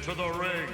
into the ring.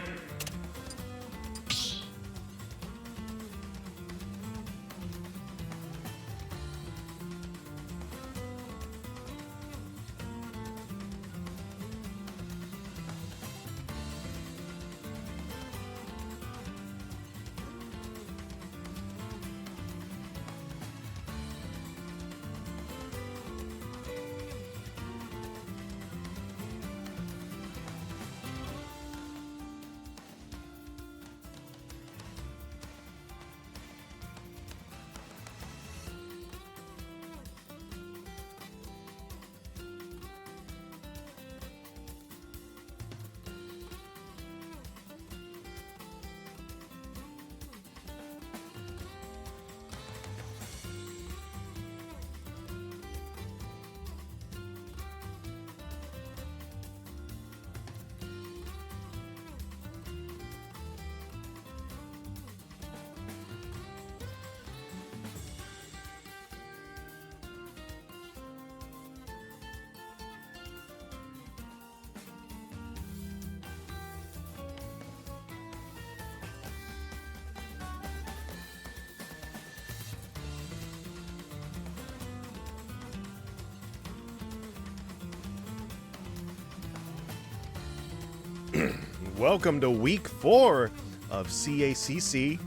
Welcome to week 4 of CACC,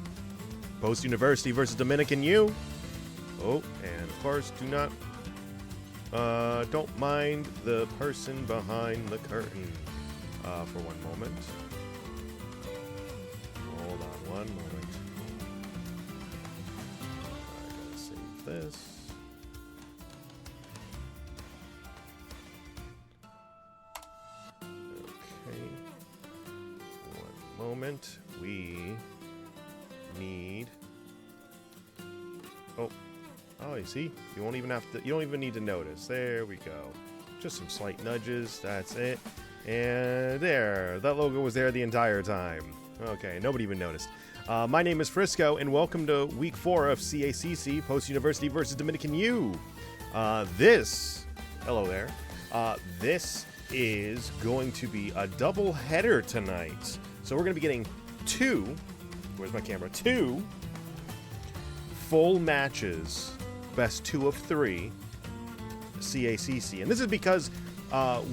Post-University versus Dominican U. Oh, and of course, don't mind the person behind the curtain for one moment. Hold on one moment. I gotta save this. Moment. We need. Oh, you see, you won't even have to. You don't even need to notice. There we go. Just some slight nudges. That's it. And there, that logo was there the entire time. Okay, nobody even noticed. My name is Frisco, and welcome to week 4 of CACC, Post University versus Dominican U. Hello there. This is going to be a double header tonight. So we're going to be getting two full matches, best 2 of 3, CACC. And this is because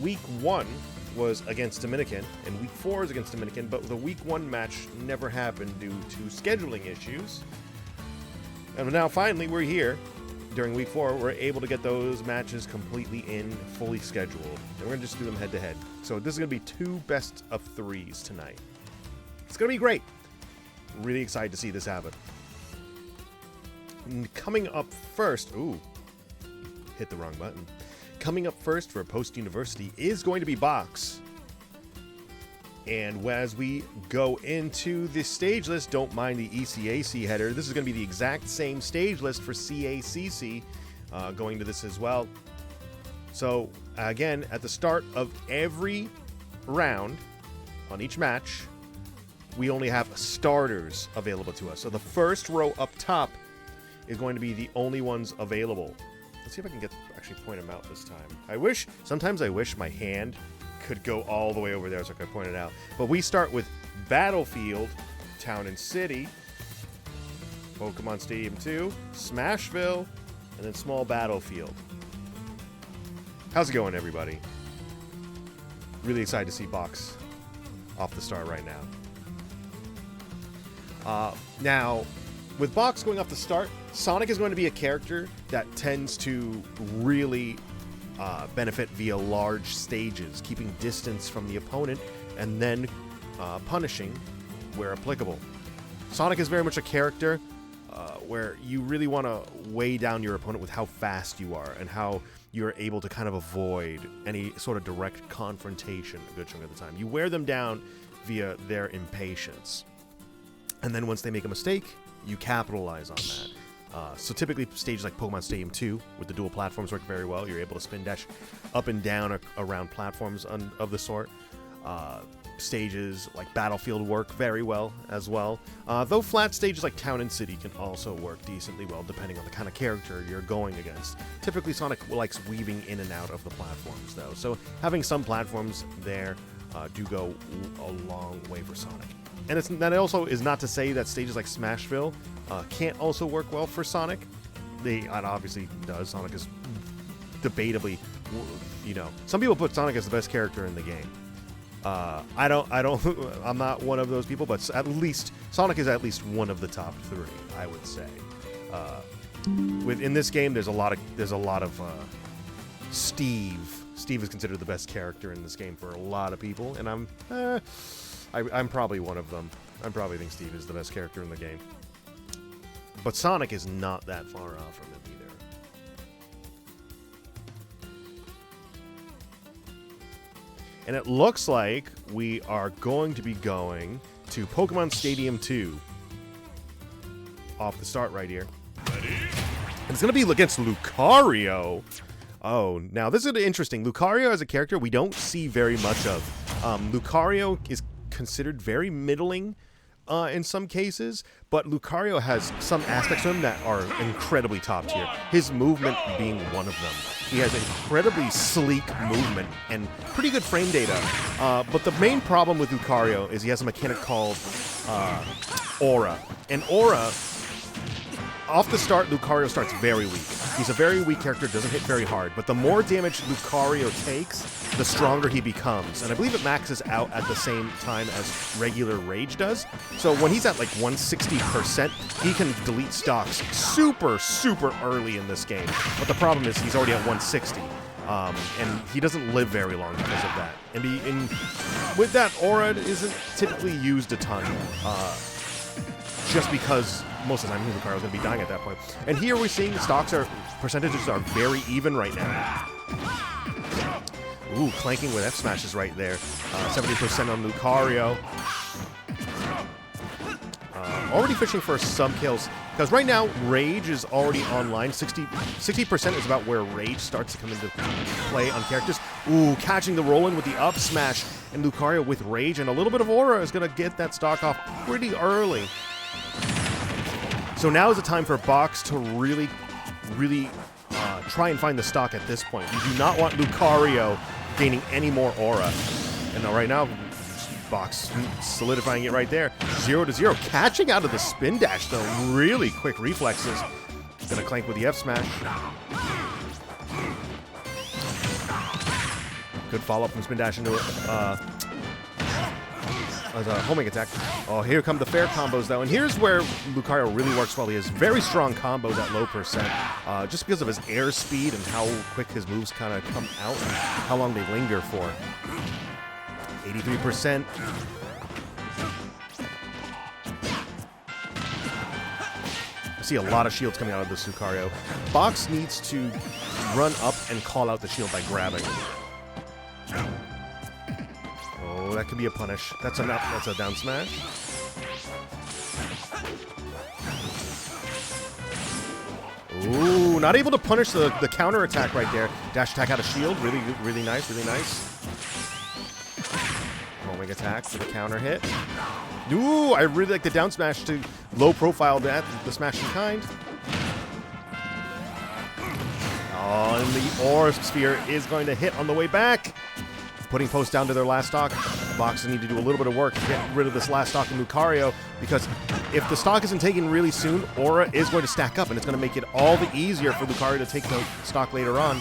week 1 was against Dominican, and week 4 is against Dominican, but the week 1 match never happened due to scheduling issues. And now finally we're here. During week 4, we're able to get those matches completely fully scheduled. And we're going to just do them head to head. So this is going to be 2 best of 3s tonight. It's going to be great. Really excited to see this happen. And coming up first... Ooh. Hit the wrong button. Coming up first for Post University is going to be Box. And as we go into the stage list, don't mind the ECAC header. This is going to be the exact same stage list for CACC going to this as well. So, again, at the start of every round on each match, we only have starters available to us. So the first row up top is going to be the only ones available. Let's see if I can actually point them out this time. Sometimes I wish my hand could go all the way over there so I could point it out. But we start with Battlefield, Town and City, Pokemon Stadium 2, Smashville, and then Small Battlefield. How's it going, everybody? Really excited to see Box off the start right now. Now, with Box going off the start, Sonic is going to be a character that tends to really benefit via large stages, keeping distance from the opponent and then punishing where applicable. Sonic is very much a character where you really want to weigh down your opponent with how fast you are and how you're able to kind of avoid any sort of direct confrontation a good chunk of the time. You wear them down via their impatience. And then once they make a mistake, you capitalize on that. So typically stages like Pokemon Stadium 2 with the dual platforms work very well. You're able to spin dash up and down around platforms of the sort. Stages like Battlefield work very well as well. Though flat stages like Town and City can also work decently well depending on the kind of character you're going against. Typically Sonic likes weaving in and out of the platforms though. So having some platforms there do go a long way for Sonic. And that also is not to say that stages like Smashville can't also work well for Sonic. It obviously does. Sonic is debatably, some people put Sonic as the best character in the game. I don't, I'm not one of those people, but at least Sonic is at least one of the top 3, I would say. In this game, there's a lot of Steve. Steve is considered the best character in this game for a lot of people, and I'm probably one of them. I probably think Steve is the best character in the game. But Sonic is not that far off from him either. And it looks like we are going to be going to Pokemon Stadium 2 off the start right here. And it's going to be against Lucario. Oh, now this is interesting. Lucario as a character we don't see very much of. Lucario is considered very middling in some cases, but Lucario has some aspects to him that are incredibly top tier. His movement being one of them. He has incredibly sleek movement and pretty good frame data. But the main problem with Lucario is he has a mechanic called Aura. And Aura, off the start, Lucario starts very weak. He's a very weak character, doesn't hit very hard, but the more damage Lucario takes, the stronger he becomes. And I believe it maxes out at the same time as regular Rage does. So when he's at like 160%, he can delete stocks super, super early in this game. But the problem is he's already at 160. And he doesn't live very long because of that. And with that, Aura isn't typically used a ton. Just because most of the time Lucario is going to be dying at that point. And here we're seeing the stocks percentages are very even right now. Ooh, clanking with F smashes right there. 70% on Lucario. Already fishing for some kills because right now Rage is already online. 60% is about where Rage starts to come into play on characters. Ooh, catching the roll in with the up smash, and Lucario with Rage and a little bit of Aura is going to get that stock off pretty early. So now is the time for Box to really try and find the stock at this point. You do not want Lucario gaining any more Aura. And right now, Box solidifying it right there. 0-0. Catching out of the spin dash, though. Really quick reflexes. Gonna clank with the F smash. Good follow-up from spin dash into as a homing attack. Oh, here come the fair combos, though. And here's where Lucario really works well. He has very strong combos at low percent, just because of his air speed and how quick his moves kind of come out and how long they linger for. 83%. I see a lot of shields coming out of this Lucario. Box needs to run up and call out the shield by grabbing. Oh, that could be a punish. That's a down smash. Ooh, not able to punish the counter attack right there. Dash attack out of shield. Really, really nice, really nice. Homing attack for the counter hit. Ooh, I really like the down smash to low profile that, the smash in kind. Oh, and the Aura Sphere is going to hit on the way back. Putting post down to their last stock. Box need to do a little bit of work to get rid of this last stock in Lucario, because if the stock isn't taken really soon, Aura is going to stack up, and it's going to make it all the easier for Lucario to take the stock later on.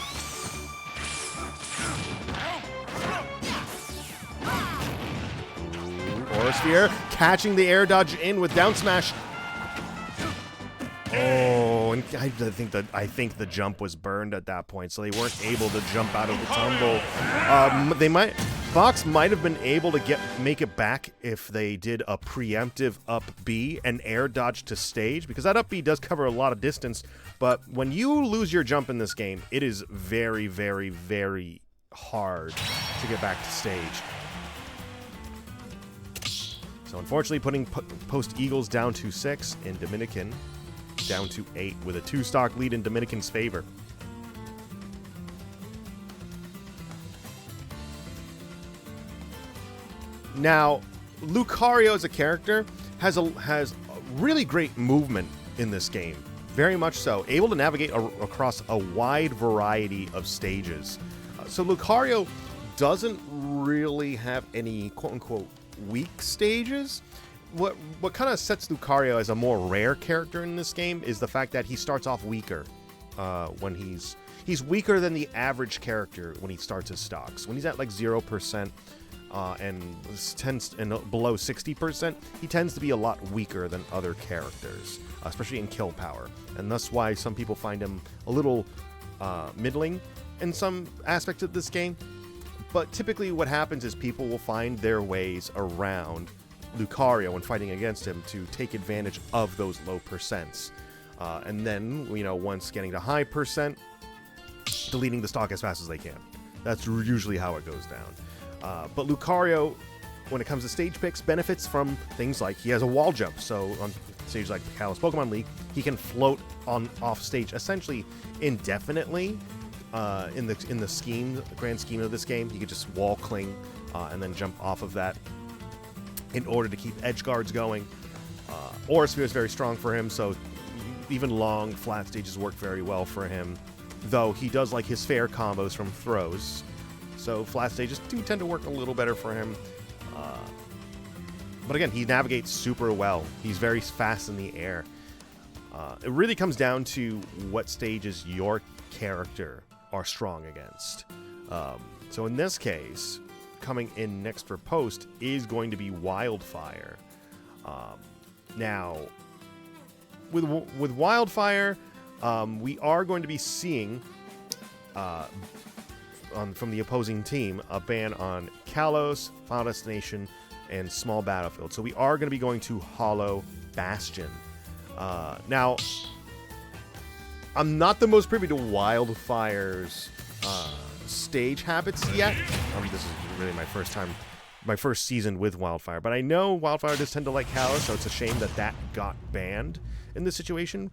Ooh, Aura Sphere catching the air dodge in with down smash. Oh, and I think the jump was burned at that point, so they weren't able to jump out of the tumble. Box might have been able to make it back if they did a preemptive up B and air dodge to stage, because that up B does cover a lot of distance. But when you lose your jump in this game, it is very, very, very hard to get back to stage. So unfortunately, putting Post Eagles down to 6 in Dominican. Down to 8 with a 2-stock lead in Dominican's favor. Now, Lucario as a character has a really great movement in this game. Very much so. Able to navigate across a wide variety of stages. So Lucario doesn't really have any quote-unquote weak stages. What kind of sets Lucario as a more rare character in this game is the fact that he starts off weaker when he's weaker than the average character when he starts his stocks. When he's at like 0% and below 60%, he tends to be a lot weaker than other characters, especially in kill power, and that's why some people find him a little middling in some aspects of this game. But typically what happens is people will find their ways around Lucario when fighting against him to take advantage of those low percents. And then, once getting to high percent, deleting the stock as fast as they can. That's usually how it goes down. But Lucario, when it comes to stage picks, benefits from things like he has a wall jump. So on stages like the Kalos Pokemon League, he can float off stage essentially indefinitely. In the grand scheme of this game, he could just wall cling and then jump off of that in order to keep edge guards going. Aura Sphere is very strong for him, so even long flat stages work very well for him, though he does like his fair combos from throws, so flat stages do tend to work a little better for him. But again, he navigates super well. He's very fast in the air. It really comes down to what stages your character are strong against. So in this case, coming in next for post is going to be Wildfire. Now, with Wildfire, we are going to be seeing from the opposing team a ban on Kalos, Final Destination, and Small Battlefield. So we are going to be going to Hollow Bastion. Now, I'm not the most privy to Wildfire's stage habits yet. This is really my first season with Wildfire, but I know Wildfire does tend to like Kalos, so it's a shame that got banned in this situation.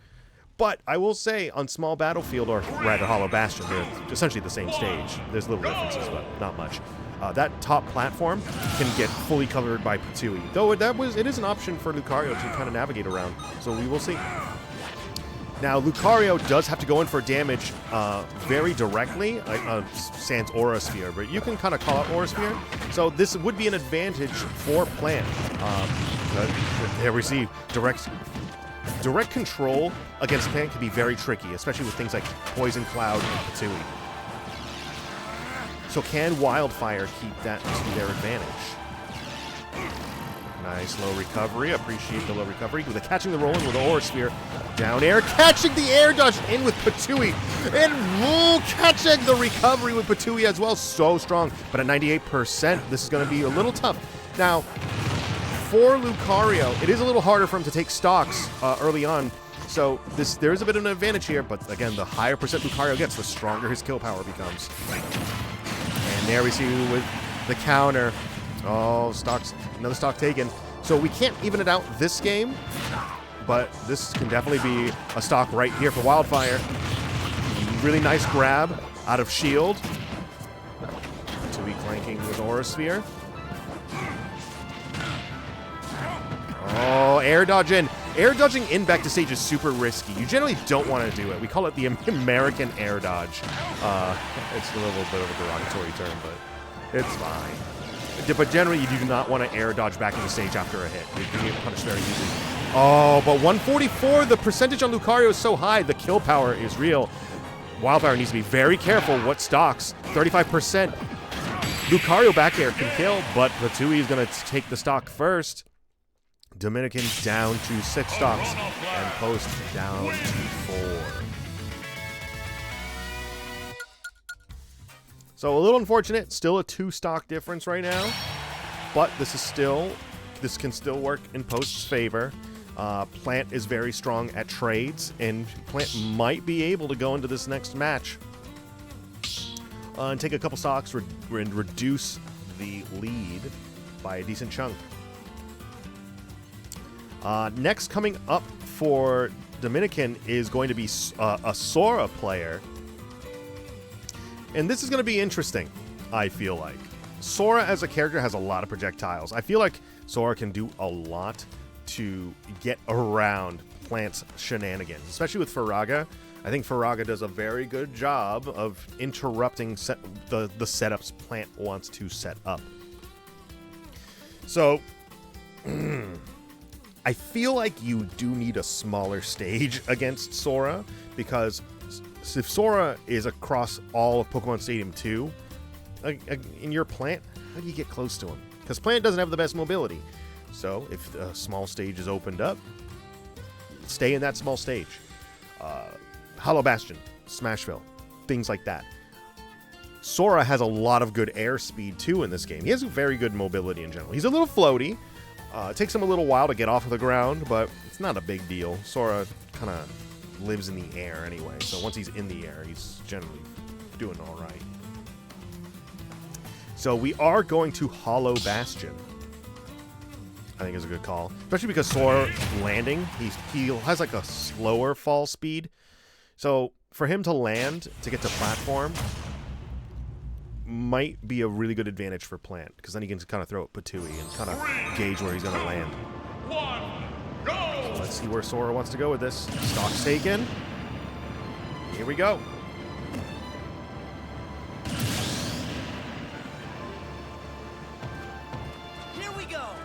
But I will say, on Small Battlefield, or rather Hollow Bastion, they're essentially the same stage. There's little differences, but not much. That top platform can get fully covered by Patui, though it is an option for Lucario to kind of navigate around, so we will see. Now, Lucario does have to go in for damage very directly, sans Aura Sphere, but you can kind of call out Aura Sphere. So this would be an advantage for Plant. There we see direct control against Plant can be very tricky, especially with things like Poison Cloud and Patui. So can Wildfire keep that to their advantage? Nice low recovery. Appreciate the low recovery. With catching the rolling with the Aura Sphere. Down air. Catching the air dodge in with Patui. And catching the recovery with Patui as well. So strong. But at 98%, this is going to be a little tough. Now, for Lucario, it is a little harder for him to take stocks early on. So there is a bit of an advantage here. But again, the higher percent Lucario gets, the stronger his kill power becomes. And there we see with the counter. Oh, another stock taken. So we can't even it out this game, but this can definitely be a stock right here for Wildfire. Really nice grab out of shield. To be clanking with Aura Sphere. Oh, air dodge in. Air dodging in back to stage is super risky. You generally don't want to do it. We call it the American air dodge. It's a little bit of a derogatory term, but it's fine. But generally, you do not want to air dodge back into stage after a hit. You can get punished very easily. Oh, but 144, the percentage on Lucario is so high, the kill power is real. Wildfire needs to be very careful what stocks. 35%. Lucario back air can kill, but Patui is going to take the stock first. Dominican down to 6 stocks, and Post down to 4. So a little unfortunate, still a 2-stock difference right now, but this can still work in Post's favor. Plant is very strong at trades, and Plant might be able to go into this next match and take a couple stocks and reduce the lead by a decent chunk. Next coming up for Dominican is going to be a Sora player. And this is going to be interesting, I feel like. Sora as a character has a lot of projectiles. I feel like Sora can do a lot to get around Plant's shenanigans, especially with Firaga. I think Firaga does a very good job of interrupting the setups Plant wants to set up. So, I feel like you do need a smaller stage against Sora, because if Sora is across all of Pokemon Stadium 2, in your Plant, how do you get close to him? Because Plant doesn't have the best mobility. So, if a small stage is opened up, stay in that small stage. Hollow Bastion, Smashville, things like that. Sora has a lot of good air speed, too, in this game. He has very good mobility in general. He's a little floaty. It takes him a little while to get off of the ground, but it's not a big deal. Sora kind of lives in the air anyway, so once he's in the air, he's generally doing all right. So we are going to Hollow Bastion. I think is a good call, especially because Sora landing, he has like a slower fall speed. So for him to land to get to platform might be a really good advantage for Plant, because then he can kind of throw it Patooey and kind of gauge where he's going to land. So let's see where Sora wants to go with this. Stock's taken. Here we go.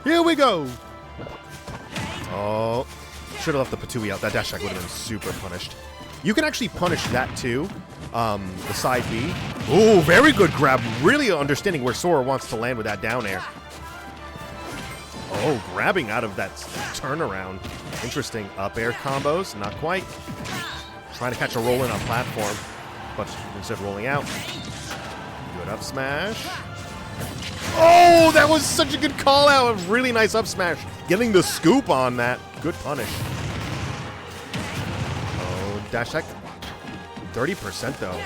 Here we go! Oh, should have left the Patooey out. That dash attack would have been super punished. You can actually punish that too. The side B. Oh, very good grab. Really understanding where Sora wants to land with that down air. Oh, grabbing out of that turnaround. Interesting. Up air combos. Not quite. Trying to catch a roll in on platform, but instead of rolling out. Good up smash. Oh, that was such a good call out. A really nice up smash. Getting the scoop on that. Good punish. Oh, dash attack. 30% though.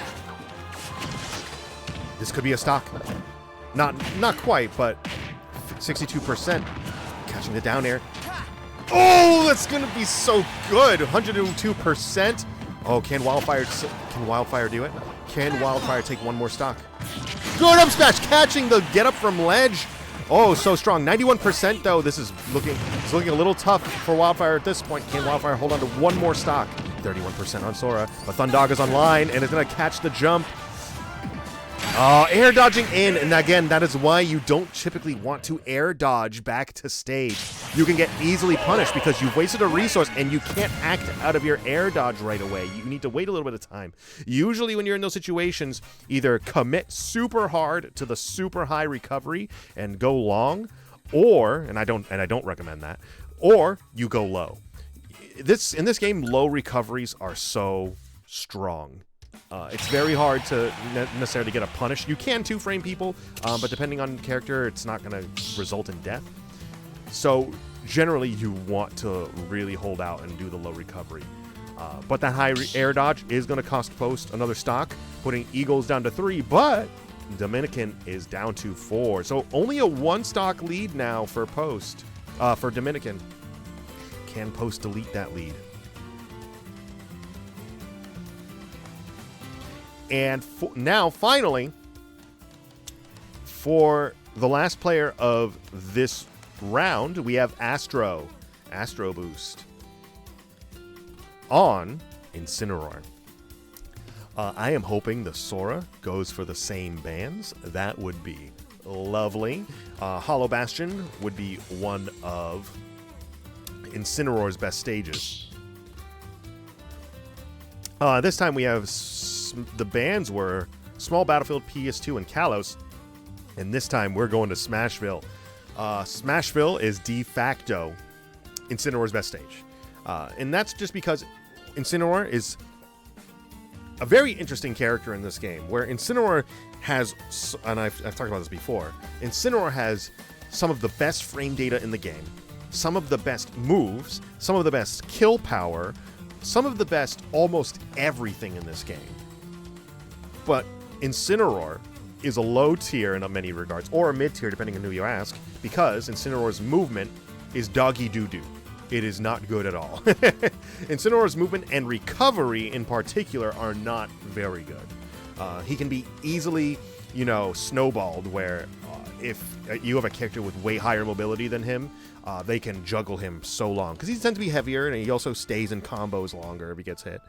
This could be a stock. Not quite, but 62%. Catching the down air. Oh, that's gonna be so good. 102%. Oh, can Wildfire do it? Can Wildfire take one more stock? Good up smash, catching the get up from ledge. Oh, so strong. 91% though. This is looking a little tough for Wildfire at this point. Can Wildfire hold on to one more stock? 31% on Sora. But Thundaga's online and is going to catch the jump. Air dodging in, and again, that is why you don't typically want to air dodge back to stage. You can get easily punished because you've wasted a resource and you can't act out of your air dodge right away. You need to wait a little bit of time. Usually when you're in those situations, either commit super hard to the super high recovery and go long, or, and I don't recommend that, or you go low. In this game, low recoveries are so strong. It's very hard to necessarily get a punish. You can two-frame people, but depending on character, it's not going to result in death. So generally, you want to really hold out and do the low recovery. But that high air dodge is going to cost Post another stock, putting Eagles down to 3, but Dominican is down to 4. So only a 1-stock lead now for Post, for Dominican. Can Post delete that lead? And now, finally, for the last player of this round, we have Astroboost on Incineroar. I am hoping the Sora goes for the same bands. That would be lovely. Hollow Bastion would be one of Incineroar's best stages. This time we have the bands were Small Battlefield, PS2, and Kalos. And this time we're going to Smashville. Smashville is de facto Incineroar's best stage. And that's just because Incineroar is a very interesting character in this game, where Incineroar has, and I've talked about this before, Incineroar has some of the best frame data in the game, some of the best moves, some of the best kill power, some of the best almost everything in this game. But Incineroar is a low tier in many regards, or a mid tier depending on who you ask, because Incineroar's movement is doggy doo-doo. It is not good at all. Incineroar's movement and recovery in particular are not very good. He can be easily, snowballed, where if you have a character with way higher mobility than him, they can juggle him so long, because he tends to be heavier, and he also stays in combos longer if he gets hit.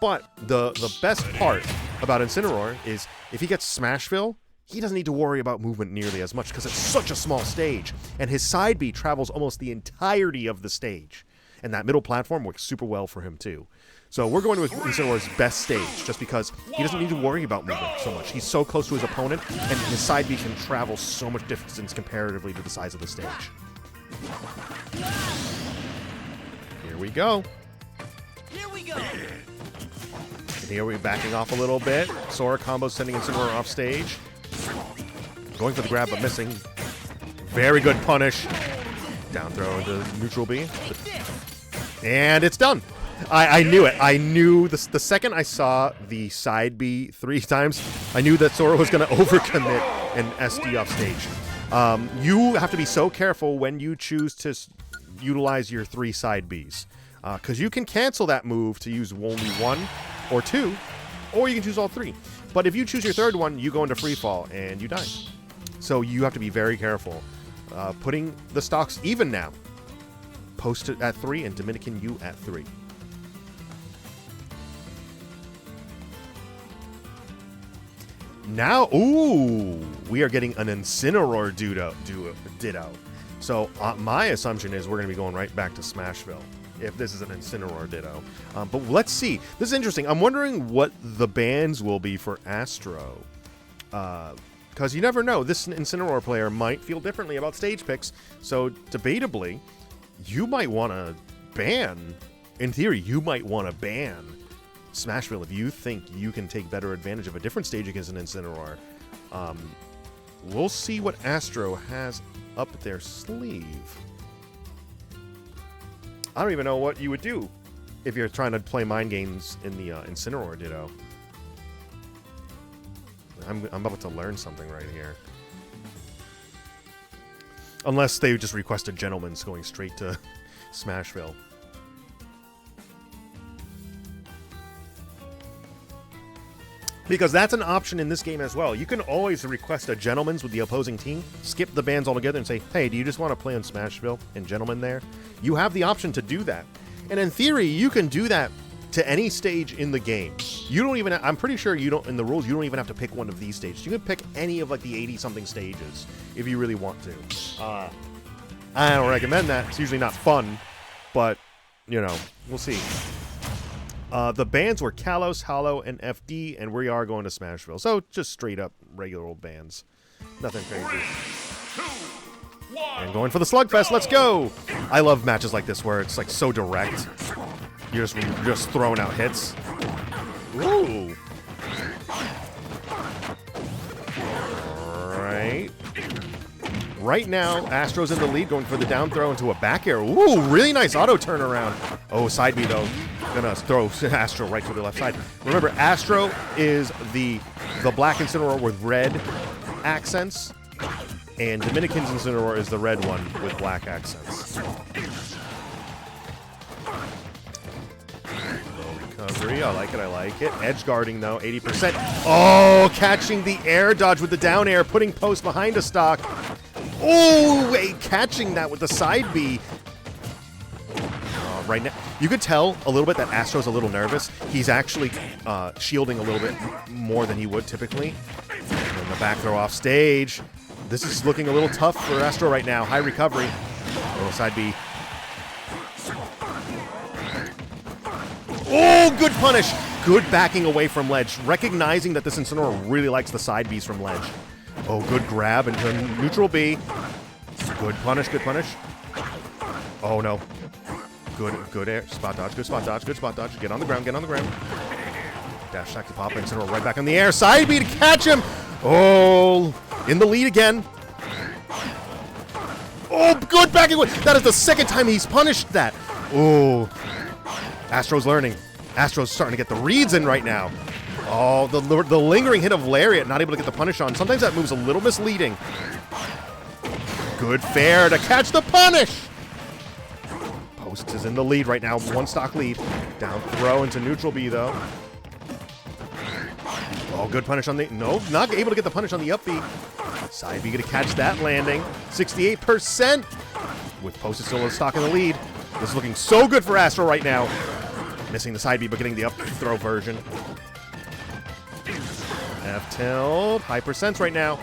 But the best part about Incineroar is if he gets Smashville, he doesn't need to worry about movement nearly as much because it's such a small stage. And his side B travels almost the entirety of the stage. And that middle platform works super well for him too. So we're going to Incineroar's best stage just because he doesn't need to worry about movement so much. He's so close to his opponent, and his side B can travel so much distance comparatively to the size of the stage. Here we go. Here we go. And here we're backing off a little bit. Sora combo sending Incineroar off stage. Going for the grab, but missing. Very good punish. Down throw into neutral B. And it's done. I knew it. I knew the second I saw the side B 3 times, I knew that Sora was going to overcommit and SD off stage. You have to be so careful when you choose to utilize your 3 side Bs. Because you can cancel that move to use only 1 or 2, or you can choose all 3. But if you choose your 3rd one, you go into free fall and you die. So you have to be very careful. Putting the stocks even now. Post it at 3 and Dominican U at 3. Now, ooh, we are getting an Incineroar Ditto. So my assumption is we're going to be going right back to Smashville if this is an Incineroar Ditto. But let's see. This is interesting. I'm wondering what the bans will be for Astro. Because you never know. This Incineroar player might feel differently about stage picks. So debatably, you might want to ban, in theory, you might want to ban Smashville if you think you can take better advantage of a different stage against an Incineroar. We'll see what Astro has up their sleeve. I don't even know what you would do if you're trying to play mind games in the Incineroar Ditto. I'm about to learn something right here. Unless they just requested Gentleman's going straight to Smashville. Because that's an option in this game as well. You can always request a Gentleman's with the opposing team, skip the bans altogether and say, hey, do you just want to play on Smashville and Gentleman there? You have the option to do that. And in theory, you can do that to any stage in the game. You don't even, I'm pretty sure you don't, in the rules, you don't even have to pick one of these stages. You can pick any of like the 80-something stages if you really want to. I don't recommend that. It's usually not fun, but, you know, we'll see. The bans were Kalos, Hollow, and FD, and we are going to Smashville. So just straight up regular old bans. Nothing crazy. 3, 2, 1, and going for the Slugfest, let's go! I love matches like this where it's like so direct. You're just throwing out hits. Ooh. Alright. Right now, Astro's in the lead, going for the down throw into a back air. Ooh, really nice auto turnaround. Oh, side B though. Gonna throw Astro right to the left side. Remember, Astro is the black Incineroar with red accents, and Dominican's Incineroar is the red one with black accents. Recovery, I like it. Edge guarding though, 80%. Oh, catching the air dodge with the down air, putting post behind a stock. Oh, wait, catching that with the side B. Right now, you could tell a little bit that Astro's a little nervous. He's actually shielding a little bit more than he would typically. And the back throw off stage. This is looking a little tough for Astro right now. High recovery. Oh, side B. Oh, good punish. Good backing away from ledge. Recognizing that this Incineroar really likes the side Bs from ledge. Oh, good grab into neutral B. Good punish, good punish. Oh, no. Good air. Spot dodge, good spot dodge, good spot dodge. Get on the ground, get on the ground. Dash attack to pop, Incineroar right back in the air. Side B to catch him. Oh, in the lead again. Oh, good backing away. That is the second time he's punished that. Oh, Astro's learning. Astro's starting to get the reads in right now. Oh, the lingering hit of Lariat, not able to get the punish on. Sometimes that move's a little misleading. Good fair to catch the punish. Post is in the lead right now, 1 stock lead. Down throw into neutral B though. Oh, good punish on the, no, not able to get the punish on the up B. Side B gonna catch that landing. 68% with Post is still a stock in the lead. This is looking so good for Astro right now. Missing the side B, but getting the up throw version. F-tilt. High percents right now.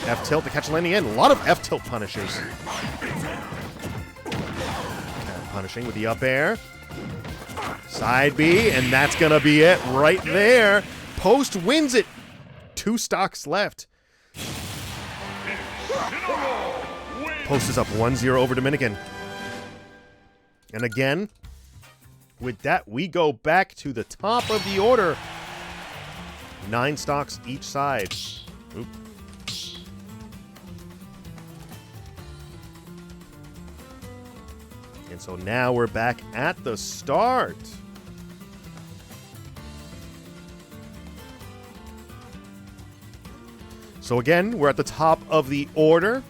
F-tilt to catch landing in. A lot of F-tilt punishes. Punishing with the up air. Side B, and that's going to be it right there. Post wins it. 2 stocks left. Post is up 1-0 over Dominican. And again, with that, we go back to the top of the order. 9 stocks each side. Oop. And so now we're back at the start. So again, we're at the top of the order.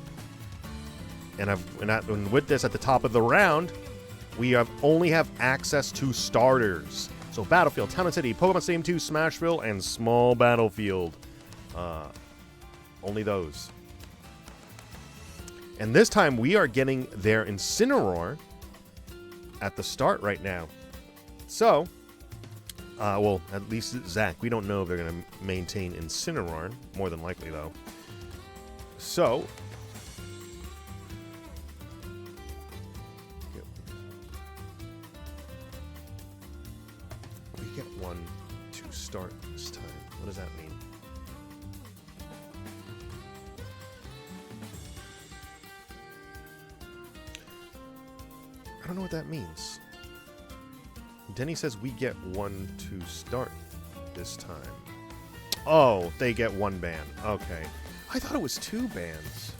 And with this at the top of the round, we only have access to starters. So Battlefield, Town and City, Pokemon Stadium 2, Smashville, and Small Battlefield. Only those. And this time we are getting their Incineroar at the start right now. So, well, at least Zach, we don't know if they're going to maintain Incineroar. More than likely, though. So, we get 1 to start this time. What does that mean? I don't know what that means. Denny says we get 1 to start this time. Oh, they get 1 ban. Okay. I thought it was 2 bans.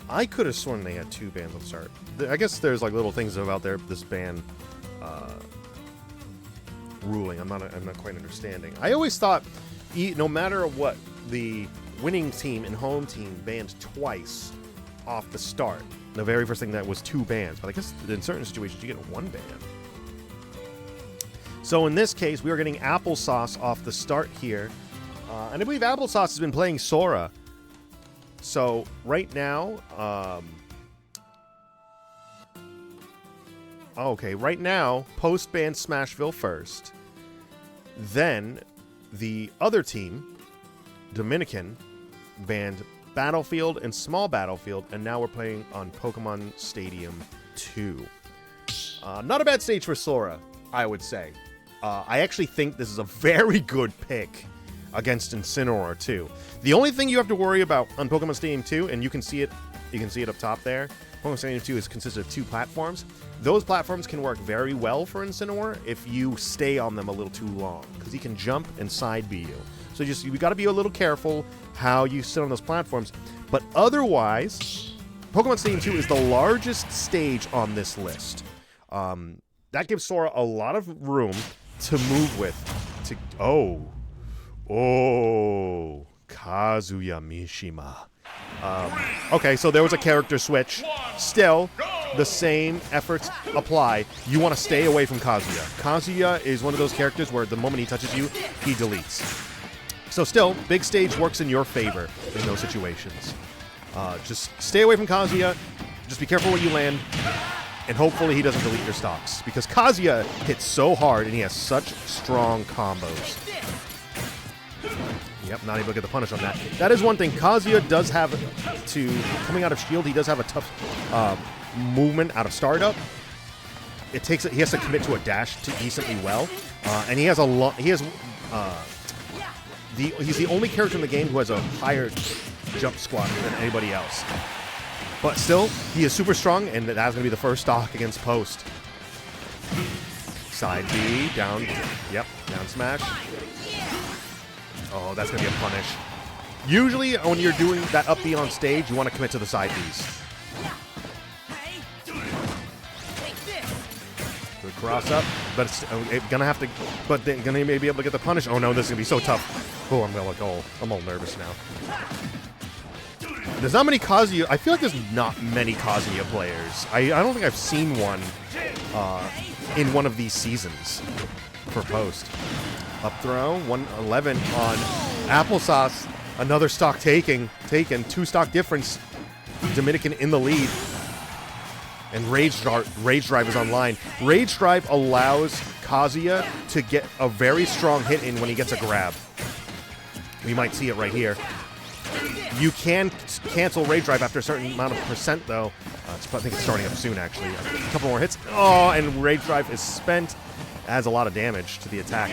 I could have sworn they had 2 bans on start. I guess there's like little things about this ban ruling. I'm not quite understanding. I always thought no matter what, the winning team and home team banned twice off the start. The very first thing that was 2 bans, but I guess in certain situations you get 1 ban. So in this case, we are getting applesauce off the start here, and I believe applesauce has been playing Sora. So right now, okay, right now, post banned Smashville first, then the other team, Dominican, banned Battlefield and Small Battlefield, and now we're playing on Pokemon Stadium 2. Not a bad stage for Sora, I would say. I actually think this is a very good pick against Incineroar 2. The only thing you have to worry about on Pokemon Stadium 2, and you can see it up top there, Pokemon Stadium 2 consists of 2 platforms. Those platforms can work very well for Incineroar if you stay on them a little too long, because he can jump and side B you. So you got to be a little careful how you sit on those platforms. But otherwise, Pokemon Stadium 2 is the largest stage on this list. That gives Sora a lot of room to move with. Kazuya Mishima. Okay, so there was a character switch. Still, the same efforts apply. You want to stay away from Kazuya. Kazuya is one of those characters where the moment he touches you, he deletes. So still, big stage works in your favor in those situations. Just stay away from Kazuya. Just be careful where you land. And hopefully he doesn't delete your stocks. Because Kazuya hits so hard and he has such strong combos. Yep, not able to get the punish on that. That is one thing. Kazuya does have coming out of shield, he does have a tough movement out of startup. He has to commit to a dash decently well. And he has he's the only character in the game who has a higher jump squat than anybody else. But still, he is super strong, and that's going to be the first stock against Post. Side B, down, yep, down smash. Oh, that's going to be a punish. Usually, when you're doing that up B on stage, you want to commit to the side Bs. Good cross up, but it's going to have to, but they're going to maybe be able to get the punish. Oh no, this is going to be so tough. Oh, I'm all nervous now. There's not many Kazuya. I feel like there's not many Kazuya players. I don't think I've seen one in one of these seasons for Post. Up throw, 111 on applesauce. Another stock taken. 2 stock difference. Dominican in the lead. And Rage Drive is online. Rage Drive allows Kazuya to get a very strong hit in when he gets a grab. We might see it right here. You can cancel Rage Drive after a certain amount of percent, though. I think it's starting up soon, actually. A couple more hits. Oh, and Rage Drive is spent. Adds a lot of damage to the attack.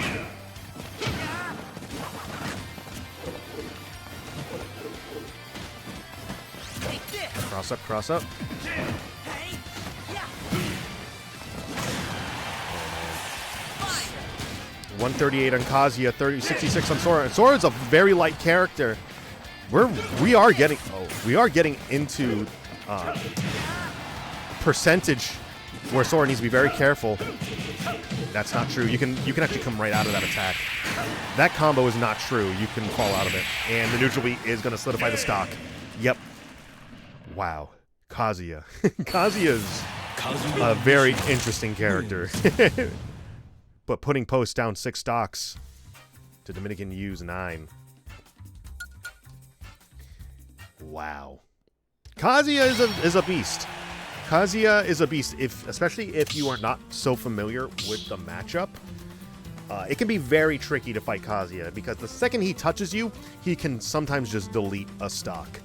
Cross up, cross up. 138 on Kazuya, 66 on Sora. And Sora's a very light character. We are getting into percentage where Sora needs to be very careful. That's not true. You can actually come right out of that attack. That combo is not true. You can fall out of it. And the neutral beat is going to solidify the stock. Yep. Wow. Kazuya. Kazuya's a very interesting character. But putting Post down 6 stocks to Dominican use 9. Wow. Kazuya is a beast. Kazuya is a beast, especially if you are not so familiar with the matchup. It can be very tricky to fight Kazuya because the second he touches you, he can sometimes just delete a stock.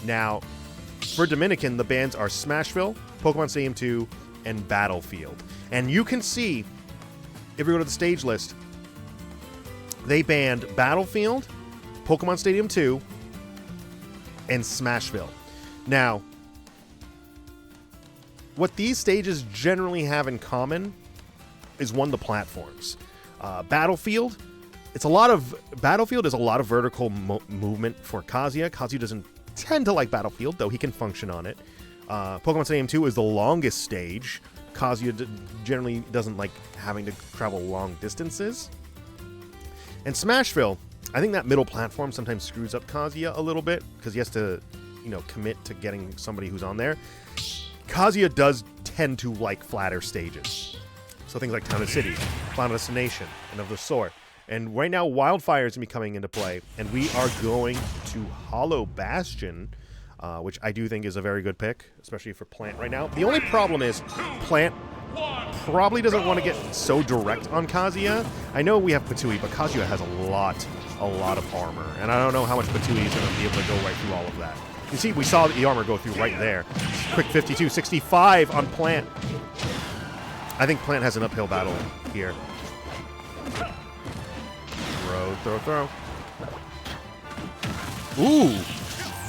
Now, for Dominican, the bans are Smashville, Pokemon Stadium 2, and Battlefield. And you can see, if we go to the stage list, they banned Battlefield, Pokemon Stadium 2, and Smashville. Now, what these stages generally have in common is the platforms. Battlefield is a lot of vertical movement for Kazuya. Kazuya doesn't tend to like Battlefield, though he can function on it. Pokemon Stadium 2 is the longest stage. Kazuya generally doesn't like having to travel long distances. And Smashville, I think that middle platform sometimes screws up Kazuya a little bit because he has to, commit to getting somebody who's on there. Kazuya does tend to like flatter stages. So things like Town and City, Final Destination, and of the sort. And right now, Wildfire is going to be coming into play, and we are going to Hollow Bastion, which I do think is a very good pick, especially for Plant right now. The only problem is Plant probably doesn't want to get so direct on Kazuya. I know we have Patui, but Kazuya has a lot of armor, and I don't know how much Patui is going to be able to go right through all of that. You see, we saw the armor go through right there. Quick 52, 65 on Plant. I think Plant has an uphill battle here. Throw. Ooh,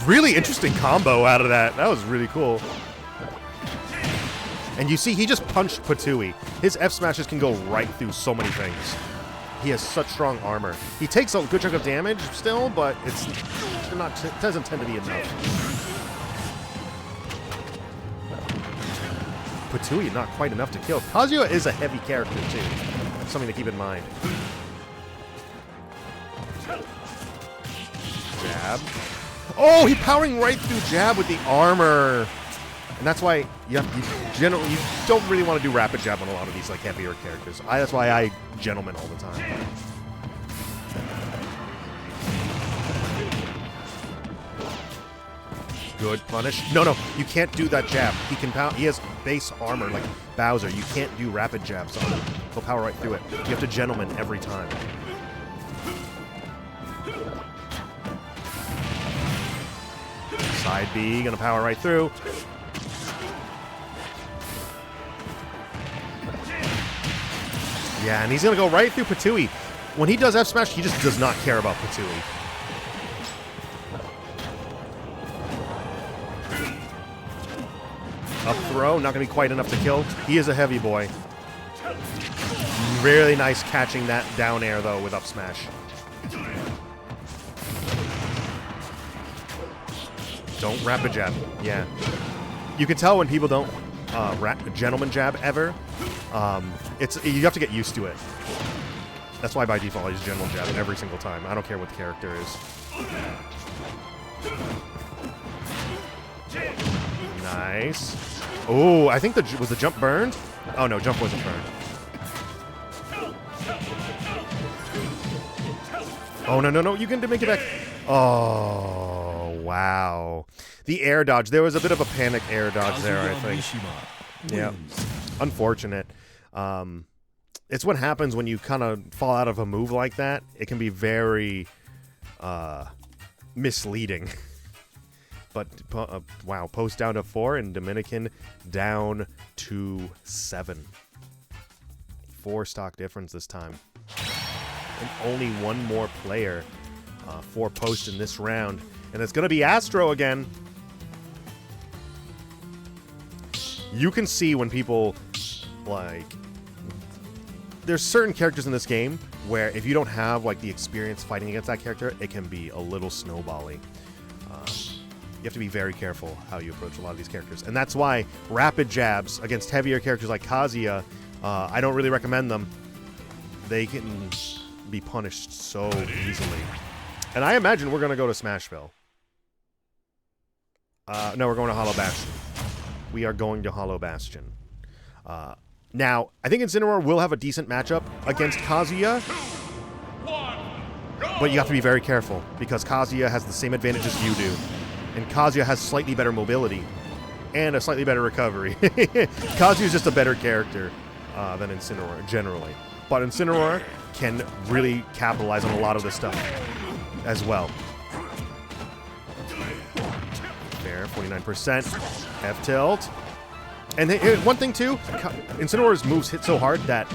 really interesting combo out of that. That was really cool. And you see, he just punched Patui. His F smashes can go right through so many things. He has such strong armor. He takes a good chunk of damage still, but it doesn't tend to be enough. Patui, not quite enough to kill. Kazuya is a heavy character, too. That's something to keep in mind. Jab. Oh, he's powering right through jab with the armor. And that's why you don't really want to do rapid jab on a lot of these like heavier characters. That's why I gentleman all the time. Good punish. No, you can't do that jab. He can power. He has base armor like Bowser. You can't do rapid jabs on him. He'll power right through it. You have to gentleman every time. Side B, gonna power right through. Yeah, and he's gonna go right through Patui. When he does F smash, he just does not care about Patui. Up throw, not gonna be quite enough to kill. He is a heavy boy. Really nice catching that down air though with up smash. Don't rapid jab. Yeah. You can tell when people don't gentleman jab ever. You have to get used to it. That's why by default I use gentleman jab every single time. I don't care what the character is. Nice. Oh, I think was the jump burned? Oh no, jump wasn't burned. Oh no, you can make it back. Oh wow. The air dodge. There was a bit of a panic air dodge there, I think. Yeah. Unfortunate. It's what happens when you kind of fall out of a move like that. It can be very misleading. But, wow, Post down to 4 and Dominican down to 7. 4 stock difference this time. And only one more player for Post in this round. And it's going to be Astro again. You can see when people, like... There's certain characters in this game where if you don't have, like, the experience fighting against that character, it can be a little snowbally. You have to be very careful how you approach a lot of these characters. And that's why rapid jabs against heavier characters like Kazuya, I don't really recommend them. They can be punished so easily. And I imagine we're going to go to Smashville. No, we're going to Hollow Bastion. We are going to Hollow Bastion. Now, I think Incineroar will have a decent matchup against Kazuya. But you have to be very careful, because Kazuya has the same advantage as you do. And Kazuya has slightly better mobility. And a slightly better recovery. Kazuya is just a better character than Incineroar, generally. But Incineroar can really capitalize on a lot of this stuff as well. Fair, 49%. F-tilt. And one thing, too, Incineroar's moves hit so hard that...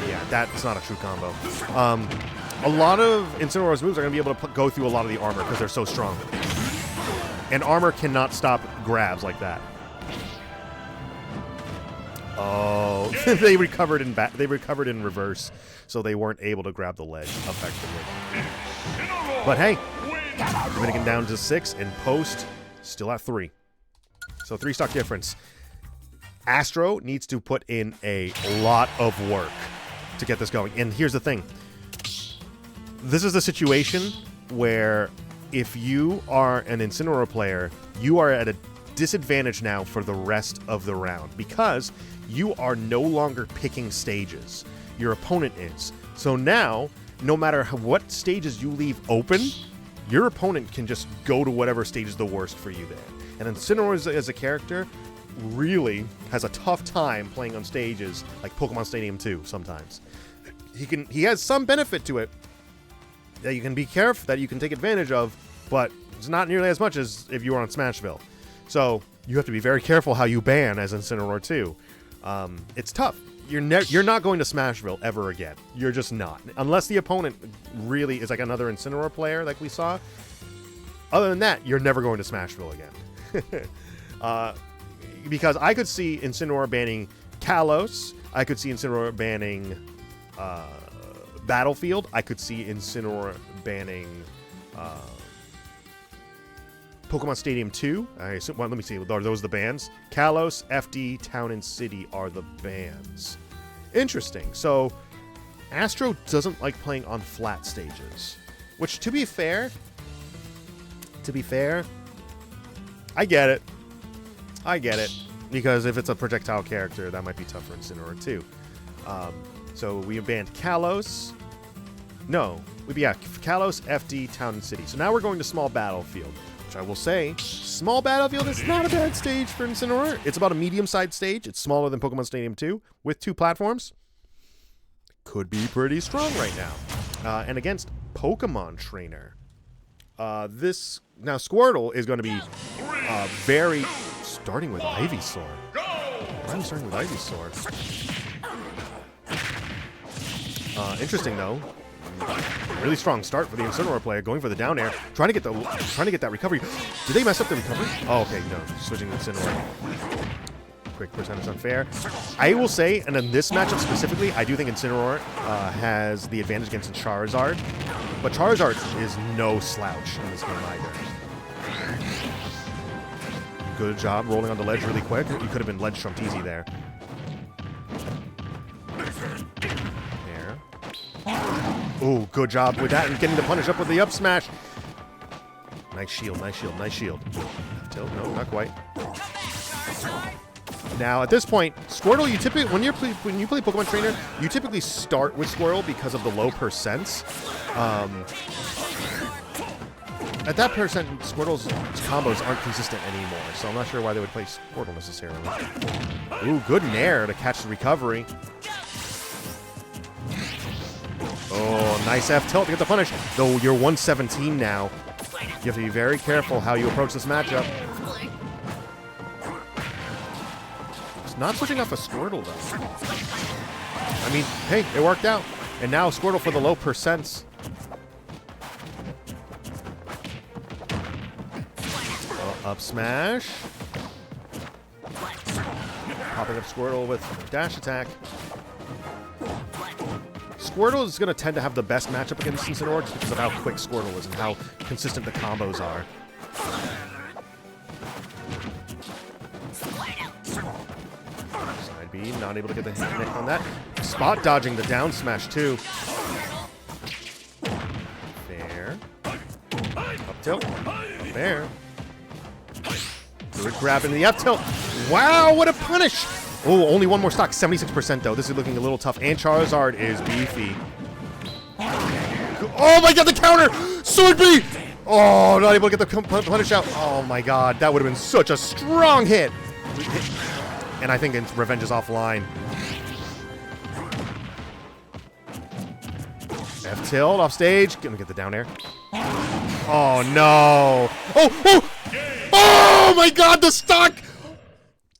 Yeah, that's not a true combo. A lot of Incineroar's moves are going to be able to go through a lot of the armor because they're so strong. And armor cannot stop grabs like that. Oh, they recovered in reverse, so they weren't able to grab the ledge effectively. But hey, Dominican down to 6 and Post still at 3. So 3 stock difference. Astro needs to put in a lot of work to get this going. And here's the thing. This is a situation where if you are an Incineroar player, you are at a disadvantage now for the rest of the round because you are no longer picking stages. Your opponent is. So now, no matter what stages you leave open, your opponent can just go to whatever stage is the worst for you there. And Incineroar as a character really has a tough time playing on stages like Pokemon Stadium 2 sometimes. He has some benefit to it that you can be careful, that you can take advantage of, but it's not nearly as much as if you were on Smashville. So you have to be very careful how you ban as Incineroar too. It's tough. You're not going to Smashville ever again. You're just not. Unless the opponent really is like another Incineroar player like we saw. Other than that, you're never going to Smashville again. Because I could see Incineroar banning Kalos. I could see Incineroar banning Battlefield. I could see Incineroar banning Pokemon Stadium 2. I assume, well, let me see. Are those the bans? Kalos, FD, Town, and City are the bans. Interesting. So, Astro doesn't like playing on flat stages. Which, to be fair, I get it. Because if it's a projectile character, that might be tough for Incineroar too. So we banned Kalos. No, Kalos, FD, Town, and City. So now we're going to Small Battlefield, which I will say, Small Battlefield is not a bad stage for Incineroar. It's about a medium-sized stage. It's smaller than Pokemon Stadium 2 with 2 platforms. Could be pretty strong right now. And against Pokemon Trainer, now Squirtle is going to be very starting with Ivysaur. Why am I starting with Ivysaur? Interesting though. Really strong start for the Incineroar player, going for the down air, trying to get that recovery. Did they mess up the recovery? Oh, okay, no, switching to Incineroar. Quick percentage unfair. I will say, and in this matchup specifically, I do think Incineroar has the advantage against Charizard, but Charizard is no slouch in this game either. Good job rolling on the ledge really quick. You could have been ledge trumped easy there. Ooh, good job with that and getting the punish up with the up smash. Nice shield, nice shield, nice shield. Tilt, no, not quite. Now, at this point, Squirtle, you typically, when you play Pokemon Trainer, you typically start with Squirtle because of the low percents. at that percent, Squirtle's combos aren't consistent anymore, so I'm not sure why they would play Squirtle necessarily. Ooh, good nair to catch the recovery. Oh, nice F tilt to get the punish. Though you're 117 now. You have to be very careful how you approach this matchup. It's not switching off a Squirtle, though. I mean, hey, it worked out. And now Squirtle for the low percents. Up smash. Popping up Squirtle with dash attack. Squirtle is going to tend to have the best matchup against Incineroar just because of how quick Squirtle is and how consistent the combos are. Side B, not able to get the hit on that. Spot dodging the down smash too. Fair. Up tilt. Fair. Good grab into the up tilt. Wow, what a punish! Oh, only one more stock. 76% though. This is looking a little tough. And Charizard is beefy. Oh my god, the counter! Sword B! Oh, not able to get the punish out. Oh my god, that would have been such a strong hit. And I think Revenge is offline. F tilt off stage. Gonna get the down air. Oh no! Oh! Oh my god, the stock!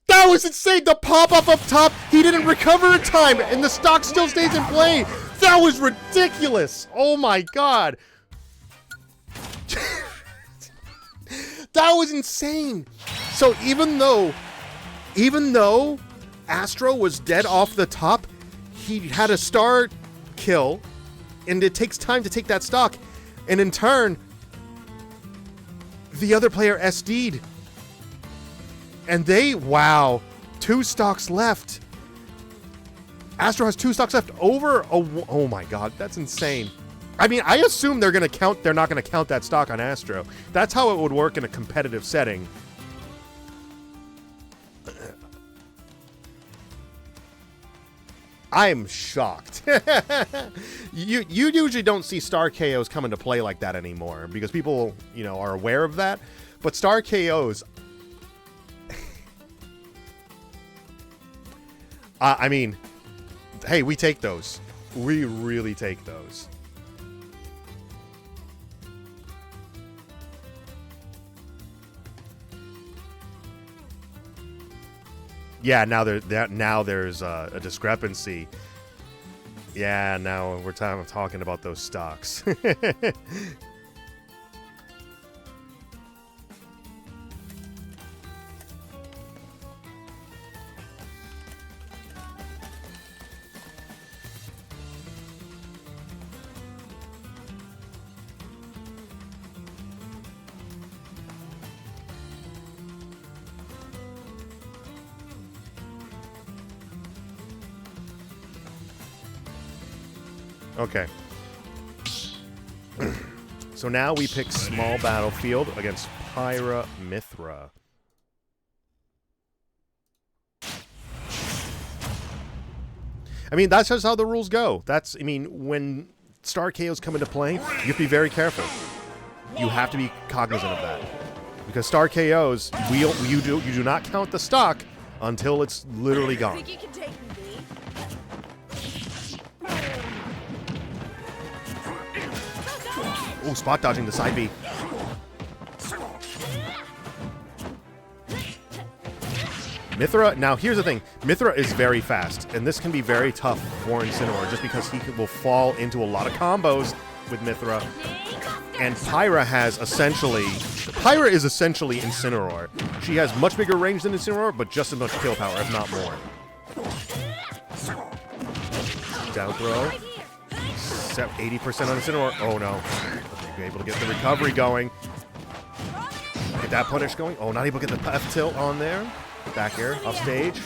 That was insane! The pop-up up top, he didn't recover in time, and the stock still stays in play! That was ridiculous! Oh my god! That was insane! So even though Astro was dead off the top, he had a star kill, and it takes time to take that stock, and in turn, the other player SD'd. And they, wow, 2 stocks left. Astro has 2 stocks left over. Oh my god, that's insane. I mean, I assume they're not going to count that stock on Astro. That's how it would work in a competitive setting. I'm shocked. You usually don't see star KOs come into play like that anymore because people, are aware of that. But star KOs, I mean, hey, we take those. We really take those. Yeah, now there's a discrepancy. Yeah, now we're talking about those stocks. Okay. So now we pick small battlefield against Pyra Mithra. I mean, that's just how the rules go. When star KOs come into play, you have to be very careful. You have to be cognizant of that. Because star KOs, you do not count the stock until it's literally gone. Oh, spot dodging the side B. Mithra, now here's the thing. Mithra is very fast, and this can be very tough for Incineroar just because he will fall into a lot of combos with Mithra. And Pyra is essentially Incineroar. She has much bigger range than Incineroar, but just as much kill power, if not more. Down throw. 80% on Incineroar. Oh no. Okay, able to get the recovery going. Get that punish going. Oh, not able to get the F tilt on there. Back air, off stage.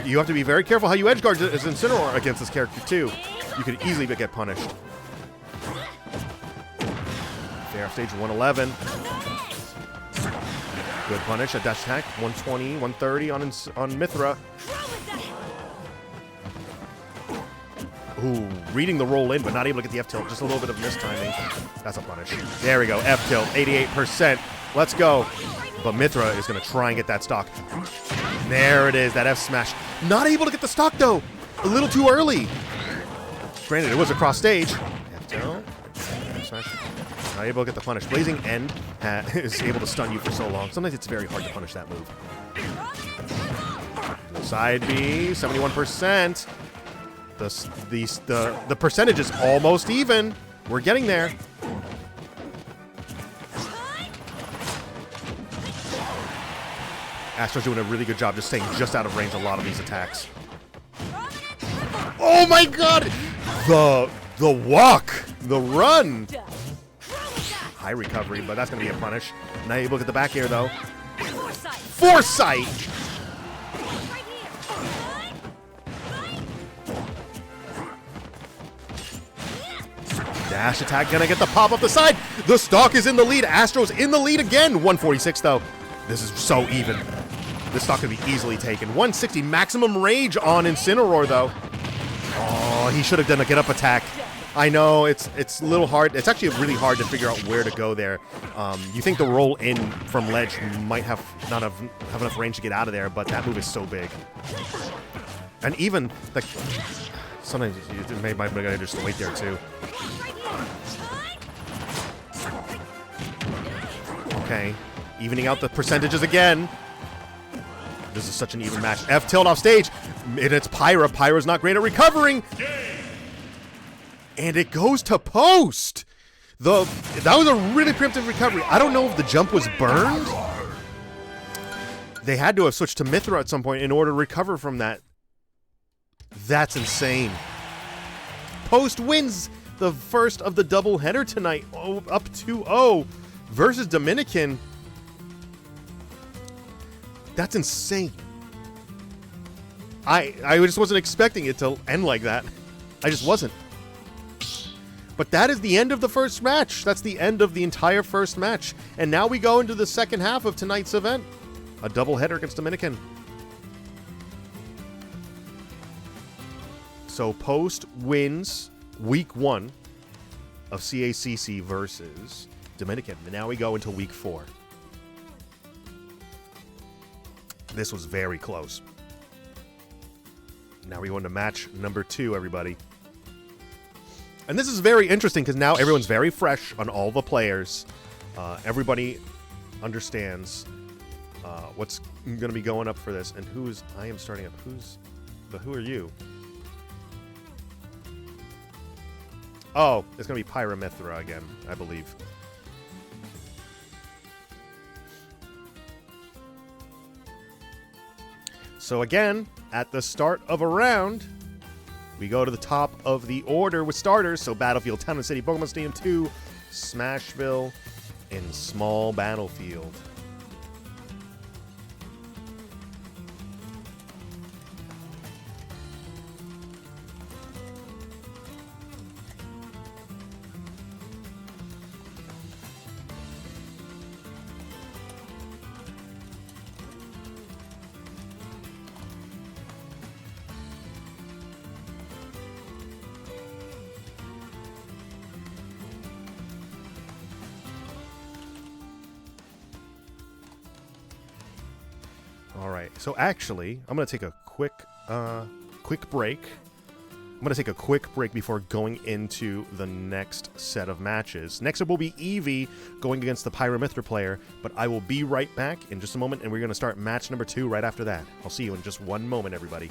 You have to be very careful how you edge guard as Incineroar against this character too. You could easily get punished. Fair off stage 111. Good punish, a dash attack. 120, 130 on Mithra. Ooh, reading the roll in, but not able to get the F tilt. Just a little bit of mistiming. That's a punish. There we go. F tilt, 88%. Let's go. But Mithra is going to try and get that stock. There it is, that F smash. Not able to get the stock, though. A little too early. Granted, it was across stage. F tilt. F smash. Not able to get the punish. Blazing End is able to stun you for so long. Sometimes it's very hard to punish that move. Side B, 71%. The percentage is almost even. We're getting there. Astro's doing a really good job just staying just out of range a lot of these attacks. Oh my god! The walk! The run! High recovery, but that's going to be a punish. Not able to get the back air, though. Foresight! Dash attack gonna get the pop up the side. The stock is in the lead. Astro's in the lead again. 146 though. This is so even. This stock can be easily taken. 160 maximum rage on Incineroar though. Oh, he should have done a get up attack. I know it's a little hard. It's actually really hard to figure out where to go there. You think the roll in from ledge might not have enough range to get out of there, but that move is so big. And even the sometimes you might just wait there too. Okay, evening out the percentages again. This is such an even match. F tilt off stage, and it's Pyra. Pyra's not great at recovering. And it goes to post. That was a really preemptive recovery. I don't know if the jump was burned. They had to have switched to Mithra at some point in order to recover from that. That's insane. Post wins the first of the doubleheader tonight, up 2-0 versus Dominican. That's insane. I just wasn't expecting it to end like that. I just wasn't. But that is the end of the first match. That's the end of the entire first match. And now we go into the second half of tonight's event. A doubleheader against Dominican. So Post wins week 1 of CACC versus Dominican. And now we go into week 4. This was very close. Now we go into match number 2, everybody. And this is very interesting because now everyone's very fresh on all the players. Everybody understands what's going to be going up for this. And I am starting up. Who are you? Oh, it's going to be Pyra Mithra again, I believe. So again, at the start of a round, we go to the top of the order with starters. So Battlefield, Town and City, Pokemon Stadium 2, Smashville, and Small Battlefield. All right, so actually, I'm going to take a quick break. I'm going to take a quick break before going into the next set of matches. Next up will be Eevee going against the Pyra Mithra player, but I will be right back in just a moment, and we're going to start match number 2 right after that. I'll see you in just one moment, everybody.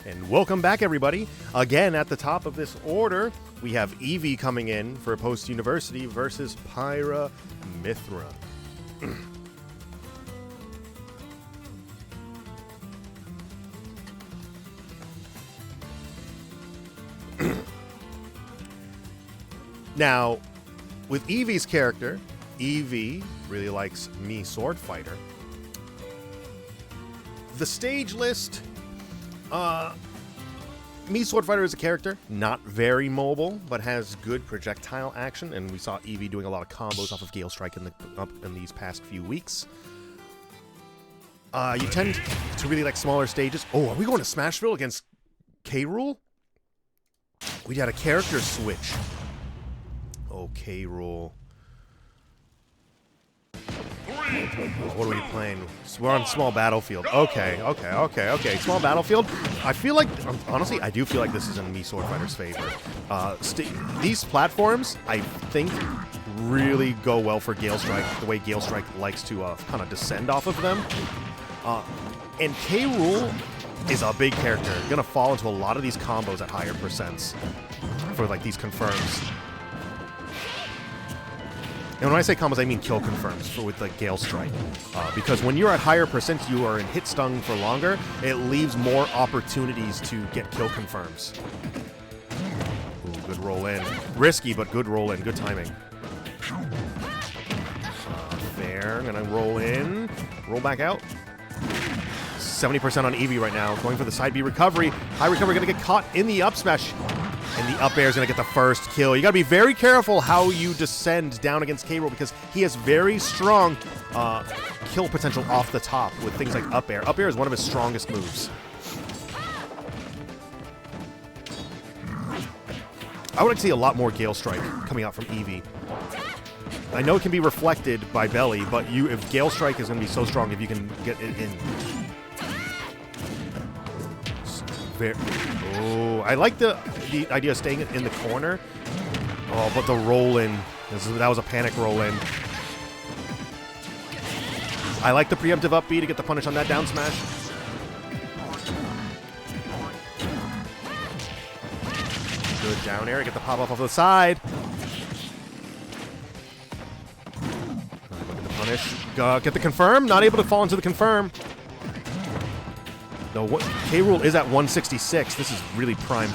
And welcome back, everybody. Again, at the top of this order, we have Eevee coming in for post-university versus Pyra Mithra. Now, with Eevee's character, Eevee really likes Mii Swordfighter. The stage list, Mii Swordfighter is a character, not very mobile, but has good projectile action, and we saw Eevee doing a lot of combos off of Gale Strike in these past few weeks. You tend to really like smaller stages. Oh, are we going to Smashville against K. Rool? We had a character switch. Oh, K. Rool. What are we playing? We're on small battlefield. Okay. Small battlefield. I feel like, honestly, I do feel like this is in Mii Swordfighter's favor. These platforms, I think, really go well for Gale Strike, the way Gale Strike likes to kind of descend off of them. And K. Rool is a big character. Gonna fall into a lot of these combos at higher percents for like these confirms. And when I say combos, I mean kill confirms with like Gale Strike. Because when you're at higher percents, you are in hit stun for longer, it leaves more opportunities to get kill confirms. Ooh, good roll in. Risky, but good roll in. Good timing. There, I'm gonna roll in. Roll back out. 70% on Eevee right now. Going for the side B recovery. High recovery gonna get caught in the up smash. And the up air is going to get the first kill. You got to be very careful how you descend down against K. Rool because he has very strong kill potential off the top with things like up air. Up air is one of his strongest moves. I would like to see a lot more Gale Strike coming out from Eevee. I know it can be reflected by Belly, but if Gale Strike is going to be so strong, if you can get it in. Oh, I like the idea of staying in the corner. Oh, but the roll-in. That was a panic roll-in. I like the preemptive up B to get the punish on that down smash. Good down air. Get the pop-off off the side. Look at the punish. Get the confirm. Not able to fall into the confirm. No, K. Rool is at 166. This is really prime.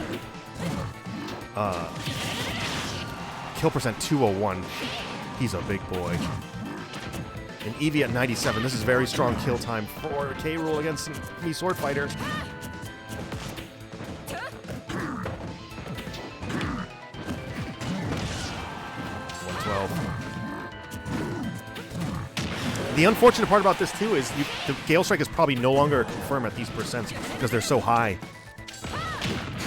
Kill percent 201. He's a big boy. And Eevee at 97. This is very strong kill time for K. Rool against Mii Swordfighter. The unfortunate part about this, too, is the Gale Strike is probably no longer a confirm at these percents because they're so high.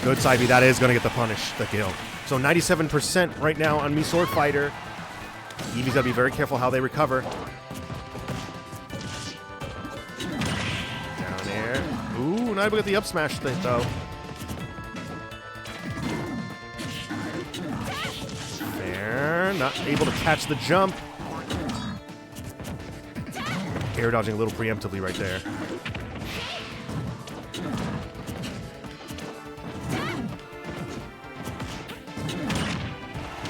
Good side B. That is going to get the punish, the Gale. So 97% right now on Mii Swordfighter. Eevee's got to be very careful how they recover. Down air. Ooh, not able to get the up smash thing, though. Fair. Not able to catch the jump. Air dodging a little preemptively right there.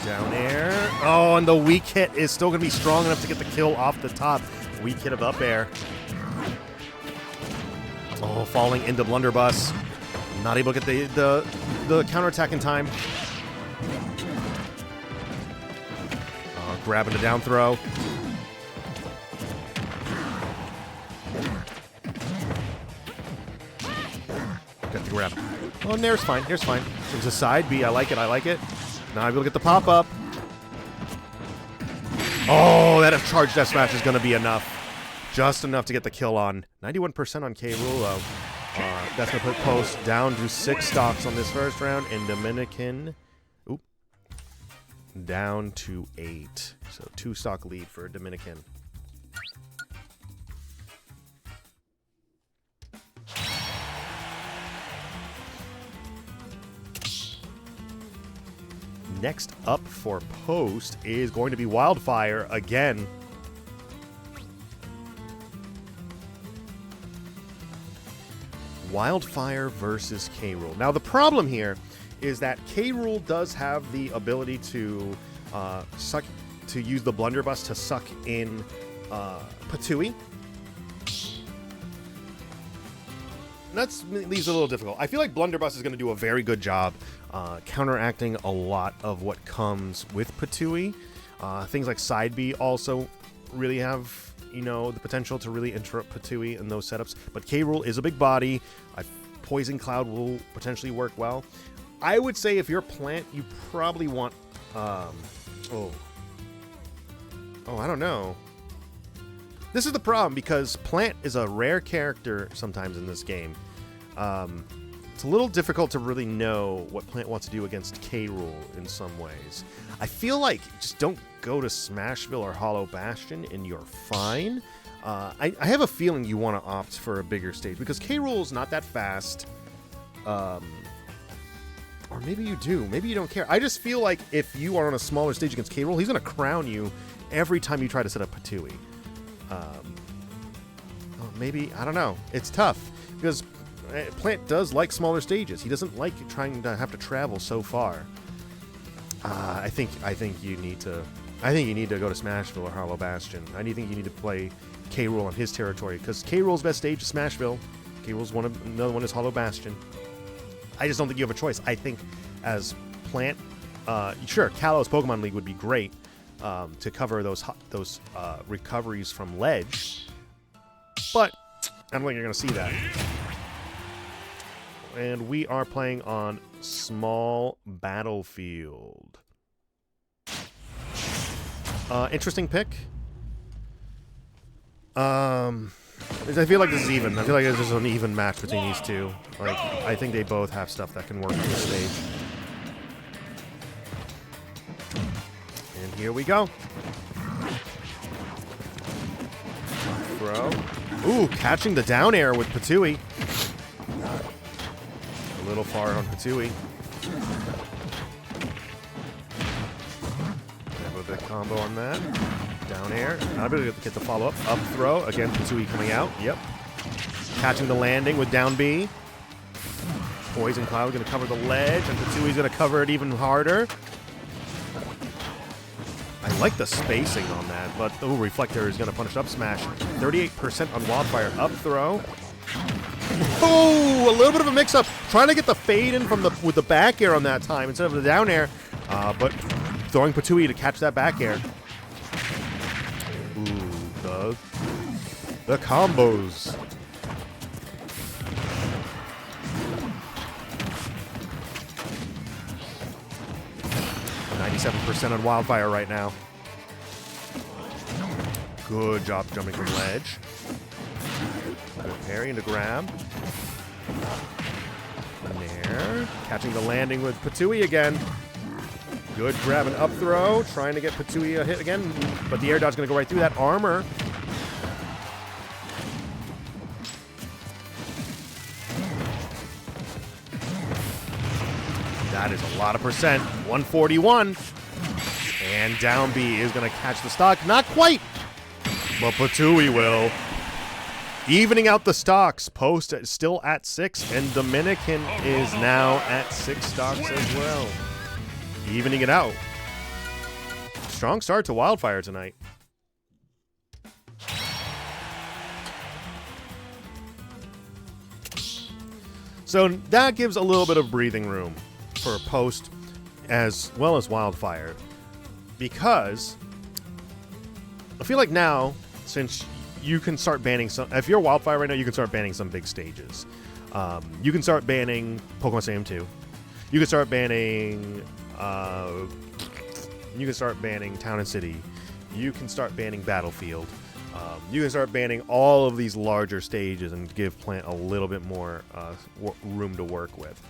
Down air. Oh, and the weak hit is still going to be strong enough to get the kill off the top. Weak hit of up air. Oh, falling into blunderbuss. Not able to get the counterattack in time. Grabbing the down throw. Got the grab. Oh, and there's fine. There's fine. There's a side B. I like it. I like it. Now I'm able to get the pop up. Oh, that charged death smash is going to be enough. Just enough to get the kill on. 91% on K. Rool, though. That's going to put Post down to 6 stocks on this first round. And Dominican, down to 8. So 2-stock lead for Dominican. Next up for Post is going to be Wildfire again. Wildfire versus K-Rool. Now, the problem here is that K-Rool does have the ability to use the blunderbuss to suck in Patooey. That leaves it a little difficult. I feel like blunderbuss is going to do a very good job counteracting a lot of what comes with Patooey. Things like side B also really have, the potential to really interrupt Patooey in those setups. But K-Rool is a big body. Poison Cloud will potentially work well. I would say if you're Plant, you probably want... I don't know. This is the problem, because Plant is a rare character sometimes in this game. It's a little difficult to really know what Plant wants to do against K-Rool in some ways. I feel like just don't go to Smashville or Hollow Bastion and you're fine. I have a feeling you want to opt for a bigger stage, because K-Rool is not that fast. Or maybe you do. Maybe you don't care. I just feel like if you are on a smaller stage against K-Rool, he's going to crown you every time you try to set up Patooey. Maybe, I don't know. It's tough, because Plant does like smaller stages. He doesn't like trying to have to travel so far. I think you need to go to Smashville or Hollow Bastion. I think you need to play K-Rool on his territory, because K-Rool's best stage is Smashville. K-Rool's another one is Hollow Bastion. I just don't think you have a choice. I think as Plant, sure, Kalos Pokemon League would be great to cover those recoveries from ledge, but I don't think you're going to see that. And we are playing on Small Battlefield. Interesting pick. I feel like this is even. I feel like this is an even match between these two. Like, I think they both have stuff that can work on the stage. And here we go. Throw. Ooh, catching the down air with Patooey. A little far on Patooey. Have a big combo on that. Down air. Not able to get the follow-up. Up throw. Again, Patooey coming out. Yep. Catching the landing with down B. Poison Cloud going to cover the ledge, and Patooey's going to cover it even harder. I like the spacing on that, but the Reflector is going to punish up smash. 38% on Wildfire. Up throw. Oh, a little bit of a mix-up. Trying to get the fade in with the back air on that time instead of the down air, but throwing Patooey to catch that back air. Ooh, the combos. %, on Wildfire right now. Good job jumping from ledge. Good parry into grab. There. Catching the landing with Patooey again. Good grab and up throw. Trying to get Patooey a hit again, but the air dodge is going to go right through that armor. That is a lot of percent. 141. And down B is going to catch the stock. Not quite. But Patooey will. Evening out the stocks. Post still at 6. And Dominican is now at 6 stocks as well. Evening it out. Strong start to Wildfire tonight. So that gives a little bit of breathing room for Post as well as Wildfire, because I feel like now, since you can start banning some, if you're Wildfire right now, you can start banning some big stages. You can start banning Pokemon Stadium 2. You can start banning Town and City. You can start banning Battlefield. You can start banning all of these larger stages and give Plant a little bit more room to work with.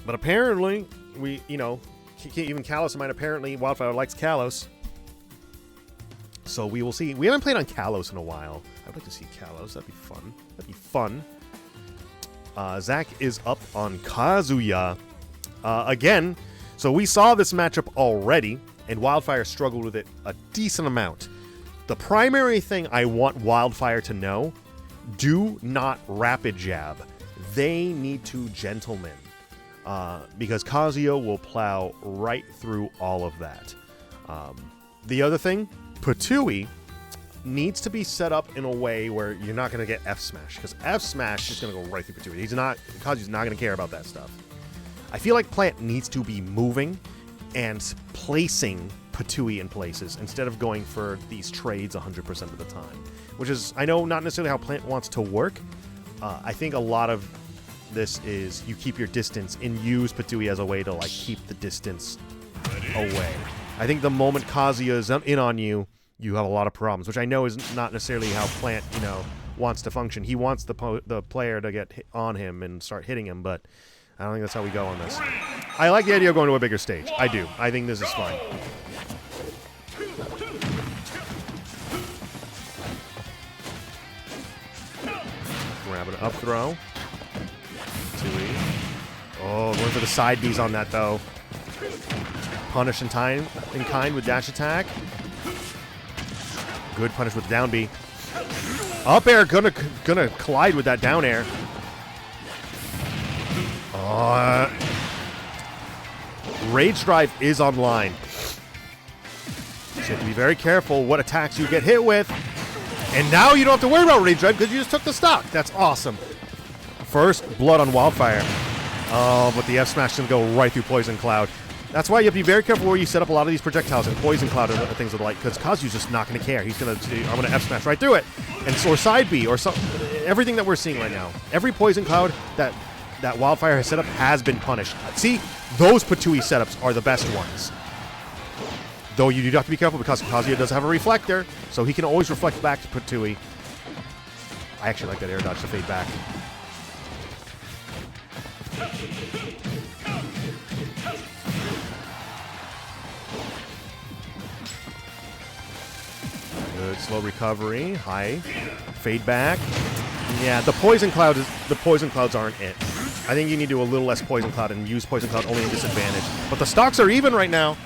But apparently, even Kalos might. Apparently, Wildfire likes Kalos. So we will see. We haven't played on Kalos in a while. I'd like to see Kalos. That'd be fun. That'd be fun. Zach is up on Kazuya. Again, so we saw this matchup already, and Wildfire struggled with it a decent amount. The primary thing I want Wildfire to know, do not rapid jab. They need to gentleman. Because Kazuya will plow right through all of that. The other thing, Patui needs to be set up in a way where you're not going to get F Smash. Because F Smash is going to go right through Patui. Kazuya's not going to care about that stuff. I feel like Plant needs to be moving and placing Patui in places instead of going for these trades 100% of the time. Which is, I know, not necessarily how Plant wants to work. I think a lot of this is you keep your distance and use Patui as a way to like keep the distance away. I think the moment Kazuya is in on you, you have a lot of problems, which I know is not necessarily how Plant, wants to function. He wants the player to get on him and start hitting him, but I don't think that's how we go on this. I like the idea of going to a bigger stage. I do. I think this is fun. Grab an up throw. Oh, going for the side B's on that, though. Punish in kind with dash attack. Good punish with down B. Up air, gonna collide with that down air. Rage Drive is online. So you have to be very careful what attacks you get hit with. And now you don't have to worry about Rage Drive because you just took the stock. That's awesome. First blood on Wildfire. Oh, but the F Smash is going to go right through Poison Cloud. That's why you have to be very careful where you set up a lot of these projectiles and Poison Cloud and things of the like, because Kazuya's just not going to care. He's going to, I'm going to F Smash right through it. Or side B, or some, everything that we're seeing right now. Every Poison Cloud that Wildfire has set up has been punished. See, those Patui setups are the best ones. Though you do have to be careful because Kazuya does have a reflector, so he can always reflect back to Patui. I actually like that air dodge to fade back. Good slow recovery, high fade back. Yeah, the poison clouds aren't it. I think you need to do a little less poison cloud and use poison cloud only in disadvantage. But the stocks are even right now.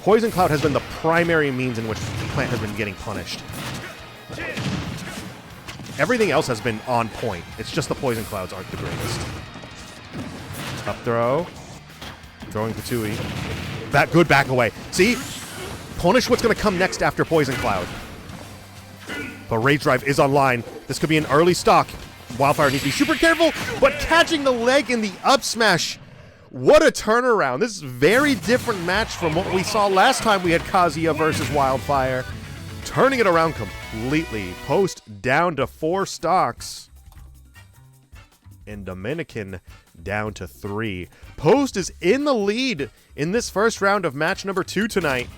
Poison cloud has been the primary means in which Plant has been getting punished. Everything else has been on point. It's just the poison clouds aren't the greatest. Up throw. Throwing Patui. Good back away. See? Punish what's going to come next after Poison Cloud. But Rage Drive is online. This could be an early stock. Wildfire needs to be super careful, but catching the leg in the up smash. What a turnaround. This is a very different match from what we saw last time we had Kazuya versus Wildfire. Turning it around completely. Post down to 4 stocks. And Dominican down to 3. Post is in the lead in this first round of match number 2 tonight.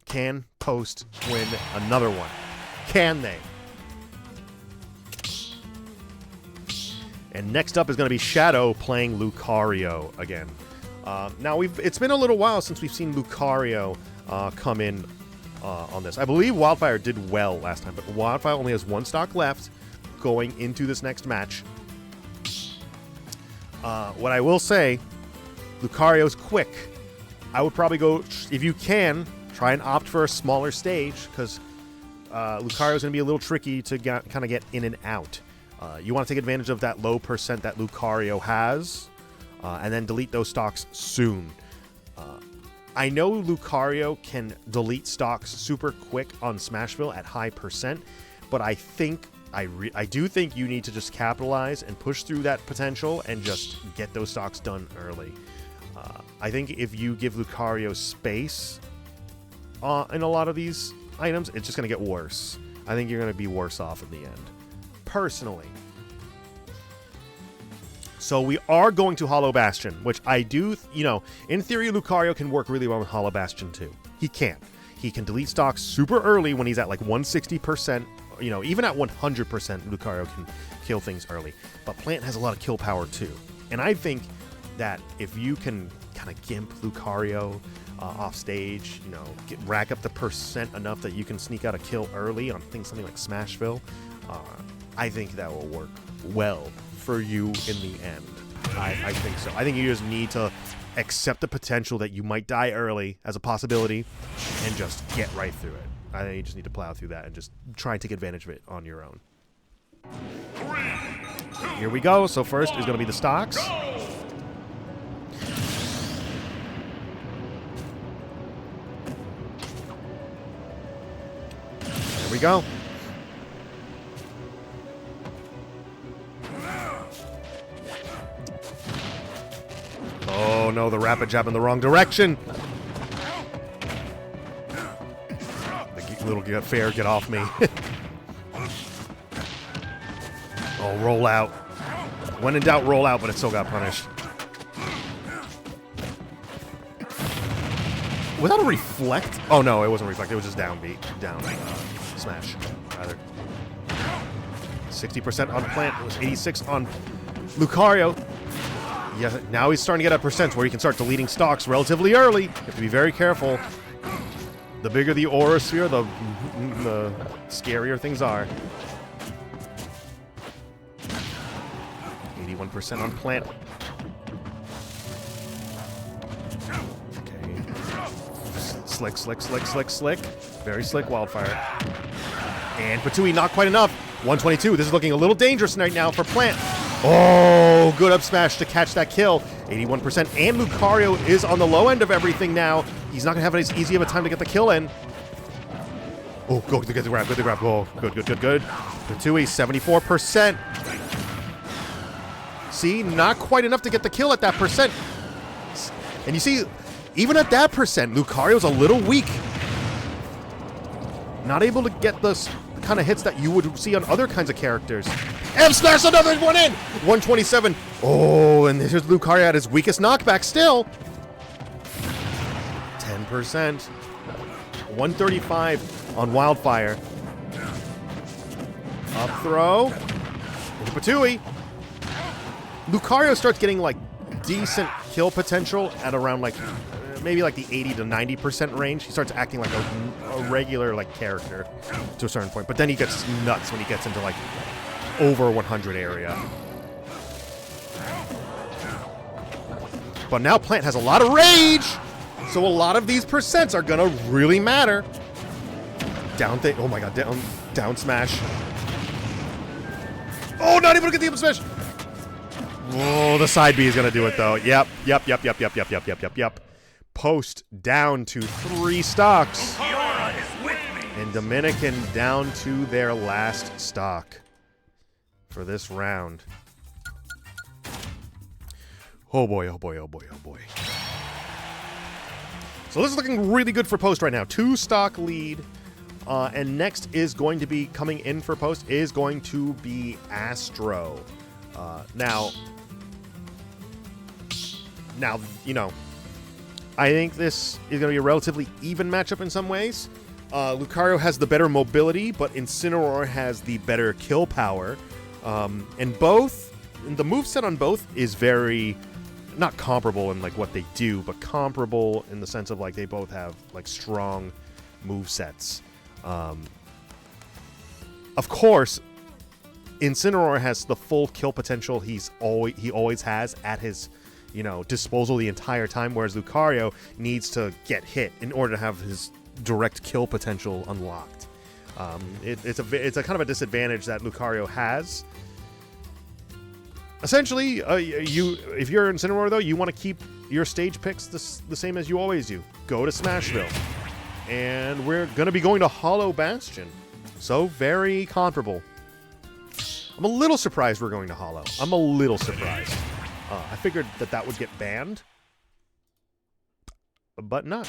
Can Post win another one? Can they? And next up is going to be Shadow playing Lucario again. Now, it's been a little while since we've seen Lucario come in on this. I believe Wildfire did well last time, but Wildfire only has 1 stock left going into this next match. What I will say, Lucario's quick. I would probably go, if you can, try and opt for a smaller stage, because Lucario's going to be a little tricky to kind of get in and out. You want to take advantage of that low percent that Lucario has, and then delete those stocks soon. I know Lucario can delete stocks super quick on Smashville at high percent, but I do think you need to just capitalize and push through that potential and just get those stocks done early. I think if you give Lucario space in a lot of these items, it's just going to get worse. I think you're going to be worse off in the end. Personally. So we are going to Hollow Bastion, which I do, in theory, Lucario can work really well with Hollow Bastion too. He can. He can delete stocks super early when he's at like 160%. Even at 100%, Lucario can kill things early. But Plant has a lot of kill power too. And I think that if you can kind of gimp Lucario off stage, rack up the percent enough that you can sneak out a kill early on something like Smashville, I think that will work well for you in the end. I think so. I think you just need to accept the potential that you might die early as a possibility and just get right through it. I think you just need to plow through that and just try and take advantage of it on your own. Here we go. So first is going to be the stocks. There we go. Oh no, the rapid jab in the wrong direction. The little fair, get off me. Oh, roll out. When in doubt, roll out, but it still got punished. Without a reflect? Oh no, it wasn't reflect. It was just down beat. Down smash, rather. 60% on Plant. It was 86 on Lucario. Yeah, now he's starting to get at percents where he can start deleting stocks relatively early. You have to be very careful. The bigger the aura sphere, the scarier things are. 81% on Plant. Okay. Slick, slick, slick, slick, slick. Very slick Wildfire. And Patui, not quite enough. 122. This is looking a little dangerous right now for Plant. Oh, good up smash to catch that kill. 81%. And Lucario is on the low end of everything now. He's not going to have as easy of a time to get the kill in. Oh, go to get the grab. Good to grab. Oh, good, good, good, good. Patui, 74%. See, not quite enough to get the kill at that percent. And you see, even at that percent, Lucario's a little weak. Not able to get the kind of hits that you would see on other kinds of characters. And smash another one in! 127. Oh, and here's Lucario at his weakest knockback still. 10%. 135 on Wildfire. Up throw. Patui. Lucario starts getting like decent kill potential at around like maybe like the 80 to 90% range. He starts acting like a regular like character to a certain point, but then he gets nuts when he gets into like over 100 area. But now Plant has a lot of rage, so a lot of these percents are gonna really matter. Down thing. Oh my god, down smash. Oh, not able to get the up smash. Oh, the side B is going to do it, though. Yep. Post down to 3 stocks. And Dominican down to their last stock for this round. Oh boy, oh boy, oh boy, oh boy. So this is looking really good for Post right now. 2 stock lead. And next is going to be coming in for Post is going to be Astro. Now, you know, I think this is going to be a relatively even matchup in some ways. Lucario has the better mobility, but Incineroar has the better kill power. And the moveset on both is very, not comparable in like what they do, but comparable in the sense of like they both have like strong movesets. Of course, Incineroar has the full kill potential he always has at his disposal the entire time, whereas Lucario needs to get hit in order to have his direct kill potential unlocked. It's a kind of a disadvantage that Lucario has. Essentially, if you're Incineroar though, you want to keep your stage picks the same as you always do. Go to Smashville, and we're gonna be going to Hollow Bastion, so very comparable. I'm a little surprised we're going to Hollow. I'm a little surprised. I figured that would get banned, but not.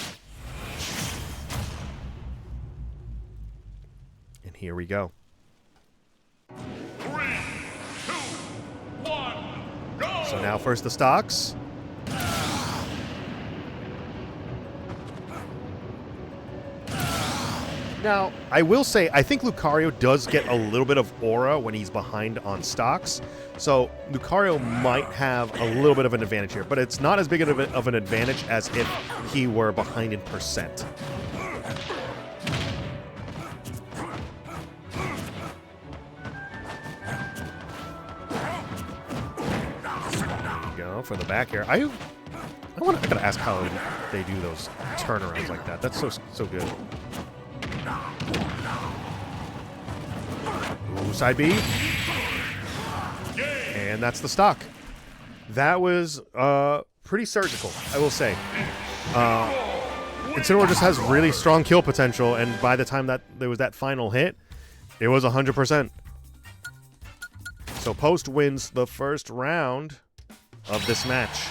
And here we go. 3, 2, 1, go! So now first the stocks. Now, I will say, I think Lucario does get a little bit of aura when he's behind on stocks. So Lucario might have a little bit of an advantage here, but it's not as big of an advantage as if he were behind in percent. There you go for the back air. I gotta ask how they do those turnarounds like that. That's so good. Ooh, side B. And that's the stock. That was pretty surgical, I will say. Incineroar just has really strong kill potential, and by the time that there was that final hit, it was 100%. So Post wins the first round of this match.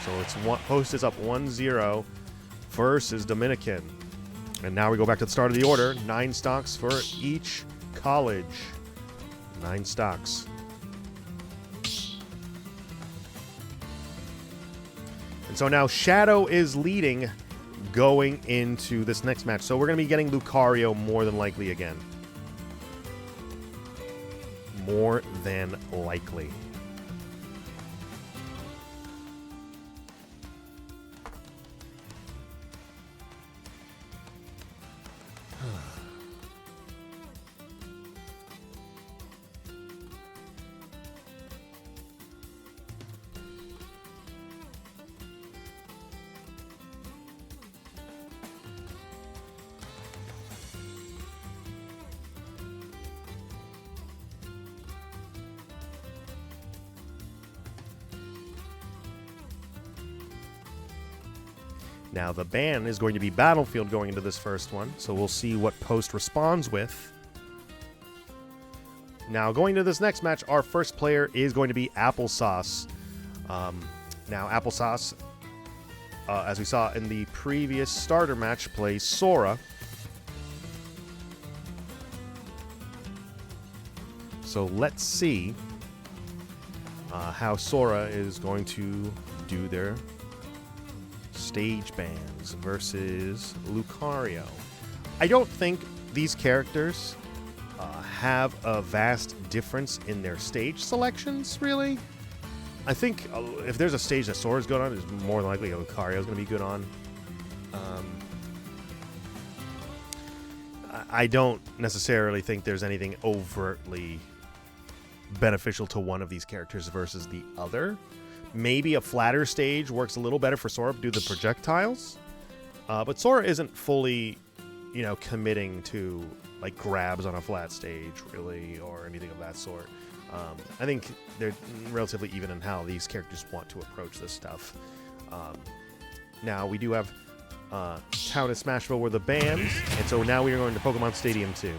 So it's Post is up 1-0 versus Dominican. And now we go back to the start of the order. 9 stocks for each college. 9 stocks. And so now Shadow is leading going into this next match. So we're going to be getting Lucario more than likely again. More than likely. Now the ban is going to be Battlefield going into this first one, so we'll see what Post responds with. Now going to this next match, our first player is going to be Applesauce. Now Applesauce, as we saw in the previous starter match, plays Sora. So let's see how Sora is going to do their stage bans versus Lucario. I don't think these characters have a vast difference in their stage selections, really. I think if there's a stage that Sora's good on, it's more than likely Lucario's going to be good on. I don't necessarily think there's anything overtly beneficial to one of these characters versus the other. Maybe a flatter stage works a little better for Sora due to the projectiles. But Sora isn't fully, committing to, like, grabs on a flat stage, really, or anything of that sort. I think they're relatively even in how these characters want to approach this stuff. Now, we do have Town of Smashville were the bans, and so now we are going to Pokemon Stadium 2.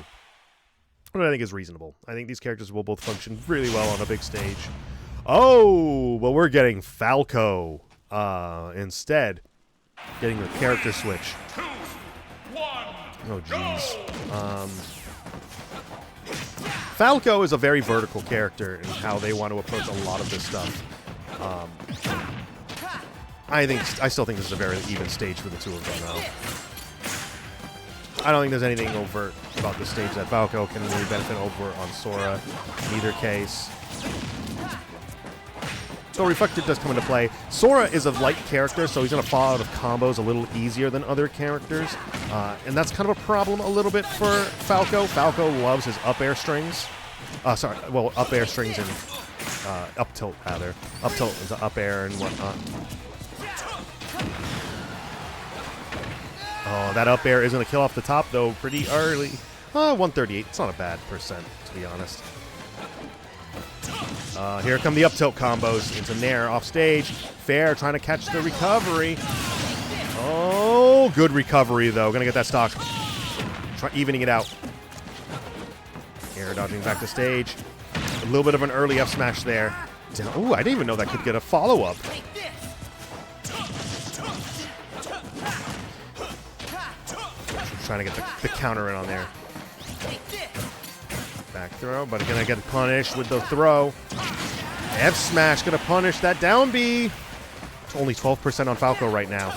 What I think is reasonable. I think these characters will both function really well on a big stage. Oh, but we're getting Falco instead. Getting the character switch. 2, 1, oh, jeez. Falco is a very vertical character in how they want to approach a lot of this stuff. I still think this is a very even stage for the two of them, though. I don't think there's anything overt about this stage that Falco can really benefit over on Sora in either case. So Reflected does come into play. Sora is a light character, so he's going to fall out of combos a little easier than other characters. And that's kind of a problem a little bit for Falco. Falco loves his up air strings. Up air strings and up tilt, rather. Up tilt into up air and whatnot. Oh, that up air is going to kill off the top, though, pretty early. 138. It's not a bad percent, to be honest. Here come the up tilt combos into Nair off stage. Fair trying to catch the recovery. Oh, good recovery, though. Gonna get that stock. Evening it out. Air dodging back to stage. A little bit of an early up smash there. Oh, I didn't even know that could get a follow-up. Trying to get the counter in on there. Back throw, but gonna get punished with the throw. F smash gonna punish that down B. It's only 12% on Falco right now.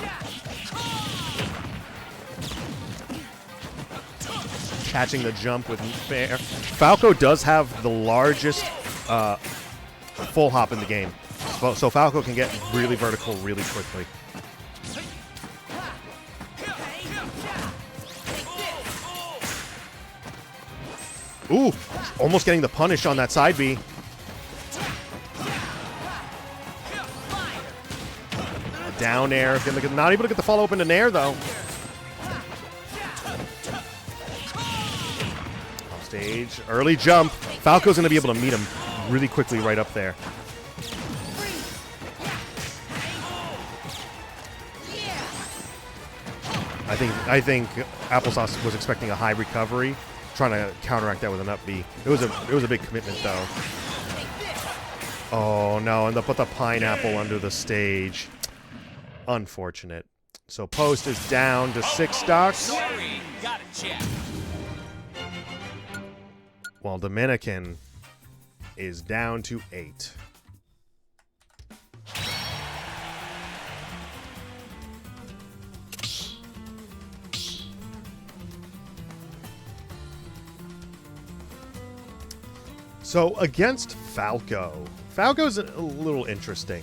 Catching the jump with fair. Falco does have the largest full hop in the game, so Falco can get really vertical really quickly. Ooh, almost getting the punish on that side B. Down air. Not able to get the follow-up into Nair, though. stage. Early jump. Falco's going to be able to meet him really quickly right up there. I think applesauce was expecting a high recovery, trying to counteract that with an up B. It was a big commitment though. Oh no, and they put the pineapple under the stage. Unfortunate. So Post is down to 6 stocks. While Dominican is down to 8. So against Falco's a little interesting.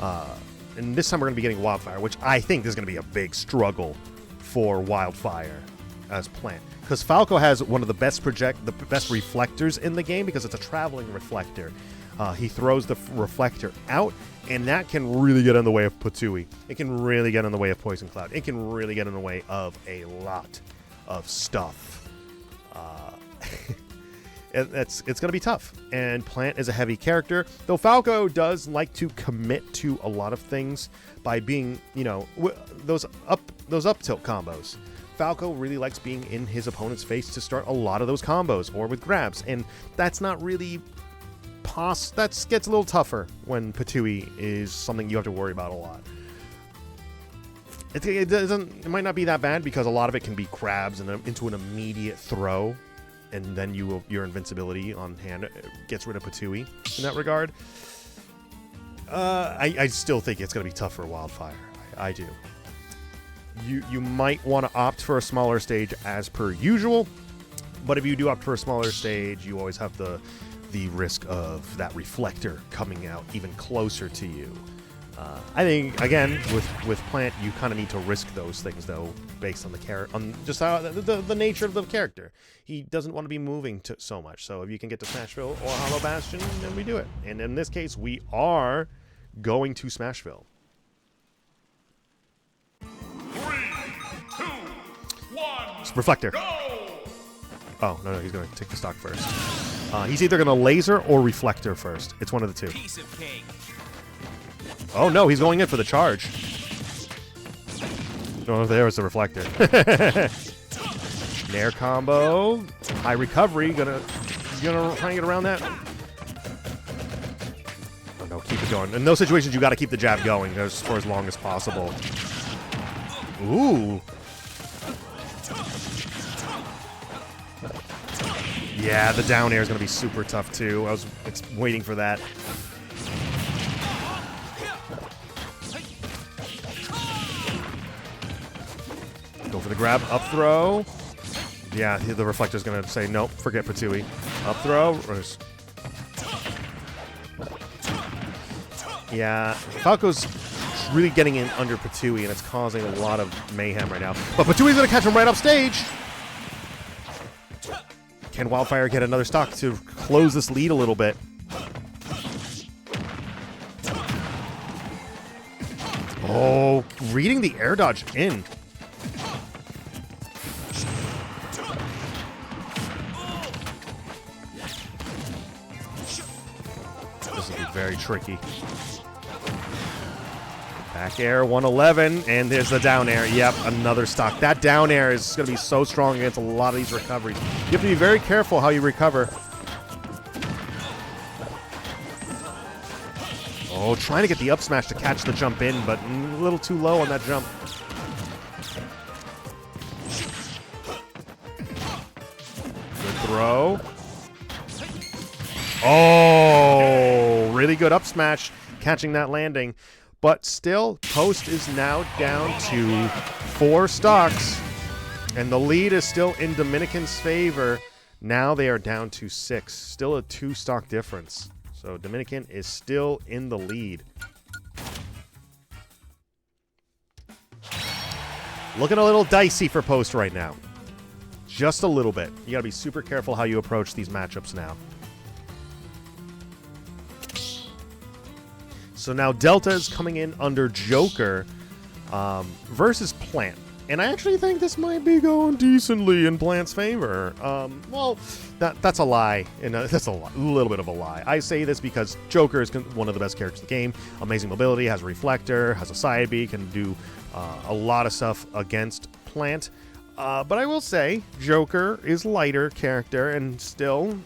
And this time we're going to be getting Wildfire, which I think is going to be a big struggle for Wildfire as Plant. Because Falco has one of the best reflectors in the game because it's a traveling reflector. He throws the reflector out, and that can really get in the way of Patui. It can really get in the way of Poison Cloud. It can really get in the way of a lot of stuff. It's going to be tough. And Plant is a heavy character, though Falco does like to commit to a lot of things by being, you know, those up tilt combos. Falco really likes being in his opponent's face to start a lot of those combos or with grabs, and that's not really that gets a little tougher when Patui is something you have to worry about a lot. It might not be that bad because a lot of it can be grabs and into an immediate throw. And then your invincibility on hand gets rid of Patui in that regard. I still think it's going to be tough for Wildfire. I do. You might want to opt for a smaller stage as per usual, but if you do opt for a smaller stage, you always have the risk of that reflector coming out even closer to you. I think again with Plant, you kind of need to risk those things though, based on just how the nature of the character. He doesn't want to be moving so much. So if you can get to Smashville or Hollow Bastion, then we do it. And in this case, we are going to Smashville. 3, 2, 1. Reflector. Go! Oh no, he's going to take the stock first. He's either going to laser or reflector first. It's one of the two. Piece of cake. Oh no, he's going in for the charge. Oh, there was the reflector. Nair combo, high recovery. Gonna try and get around that. Oh no, keep it going. In those situations, you got to keep the jab going for as long as possible. Ooh. Yeah, the down air is gonna be super tough too. It's waiting for that. Go for the grab, up throw. Yeah, the reflector's going to say, nope, forget Patui. Up throw. Yeah, Falco's really getting in under Patui, and it's causing a lot of mayhem right now. But Patui's going to catch him right up stage. Can Wildfire get another stock to close this lead a little bit? Oh, reading the air dodge in. This will be very tricky. Back air, 111, and there's the down air. Yep, another stock. That down air is going to be so strong against a lot of these recoveries. You have to be very careful how you recover. Oh, trying to get the up smash to catch the jump in, but a little too low on that jump. Good throw. Oh, really good up smash, catching that landing. But still, Post is now down to 4 stocks, and the lead is still in Dominican's favor. Now they are down to 6, still a 2-stock difference. So Dominican is still in the lead. Looking a little dicey for Post right now. Just a little bit. You got to be super careful how you approach these matchups now. So now Delta is coming in under Joker versus Plant. And I actually think this might be going decently in Plant's favor. Well, that's a lie. And that's a little bit of a lie. I say this because Joker is one of the best characters in the game. Amazing mobility, has a reflector, has a side B, can do a lot of stuff against Plant. But I will say, Joker is lighter character, and still,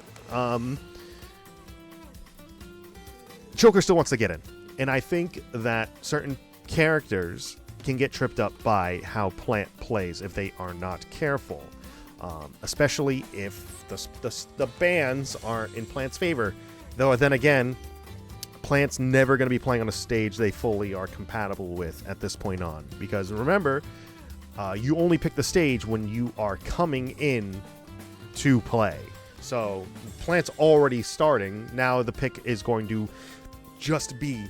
Joker still wants to get in. And I think that certain characters can get tripped up by how Plant plays if they are not careful, especially if the bans are in Plant's favor. Though then again, Plant's never going to be playing on a stage they fully are compatible with at this point on, because remember, you only pick the stage when you are coming in to play. So Plant's already starting. Now the pick is going to just be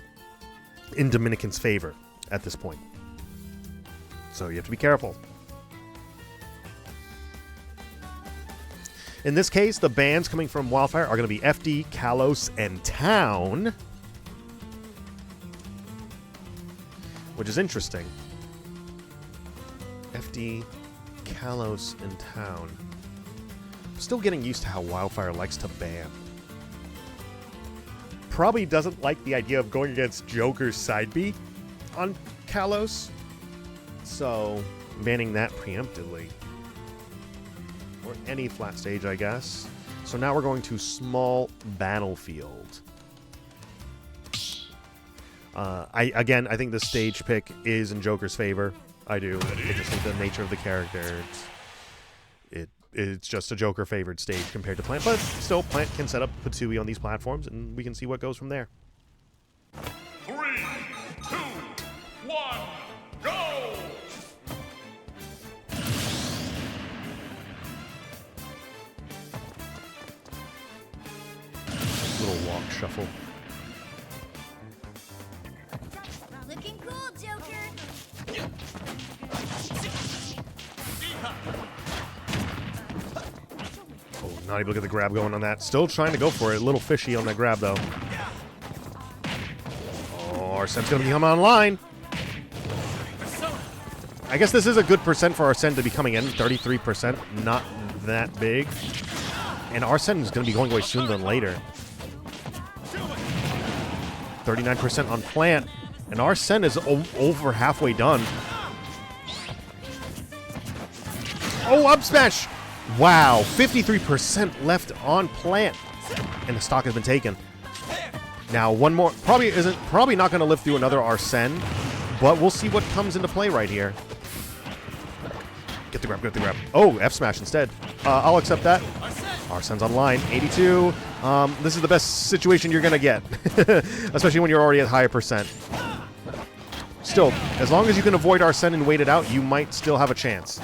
in Dominican's favor at this point. So you have to be careful. In this case, the bans coming from Wildfire are going to be FD, Kalos, and Town. Which is interesting. FD, Kalos, and Town. Still getting used to how Wildfire likes to ban. Probably doesn't like the idea of going against Joker's side B on Kalos. So, banning that preemptively. Or any flat stage, I guess. So now we're going to small battlefield. I think the stage pick is in Joker's favor. I do. I just think the nature of the character, it's just a Joker-favored stage compared to Plant. But still, Plant can set up Patsui on these platforms, and we can see what goes from there. 3, 2, 1, go! Little walk shuffle. Looking cool, Joker. Oh, not able to get the grab going on that. Still trying to go for it. A little fishy on that grab, though. Oh, Arsene's going to become online. I guess this is a good percent for Arsene to be coming in. 33%. Not that big. And Arsene is going to be going away sooner than later. 39% on Plant. And Arsene is over halfway done. Oh, up smash! Wow, 53% left on Plant. And the stock has been taken. Now, one more. Probably not going to live through another Arsene. But we'll see what comes into play right here. Get the grab, get the grab. Oh, F smash instead. I'll accept that. Arsene's online, 82. This is the best situation you're going to get. Especially when you're already at higher percent. Still, as long as you can avoid Arsene and wait it out, you might still have a chance.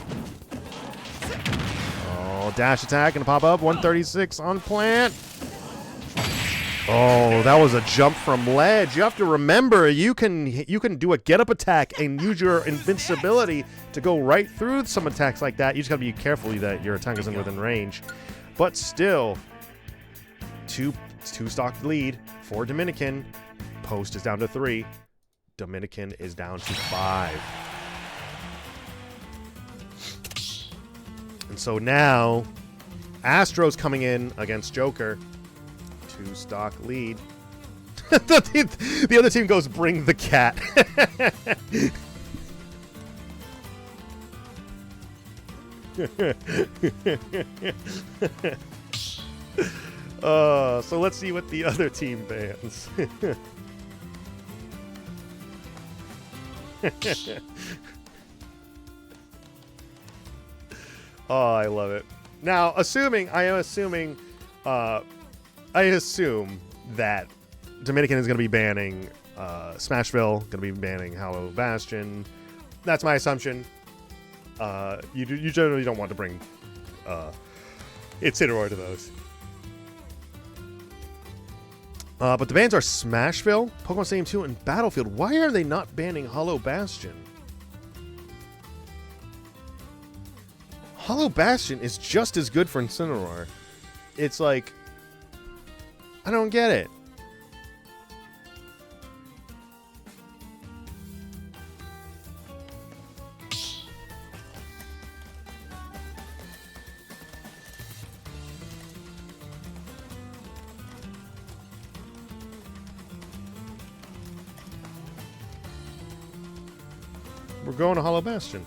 Oh, dash attack and pop up. 136 on Plant. Oh, that was a jump from ledge. You have to remember, you can do a get-up attack and use your invincibility to go right through some attacks like that. You just got to be careful that your attack isn't within range. But still, two stock lead for Dominican. Post is down to 3. Dominican is down to 5. And so now, Astro's coming in against Joker. 2 stock lead. The other team goes, bring the cat. So let's see what the other team bans. Oh, I love it. Now, I assume that Dominican is going to be banning Smashville, going to be banning Hollow Bastion. That's my assumption. You generally don't want to bring Incineroar to those. But the bans are Smashville, Pokemon Stadium 2, and Battlefield. Why are they not banning Hollow Bastion? Hollow Bastion is just as good for Incineroar. It's like, I don't get it. We're going to Hollow Bastion.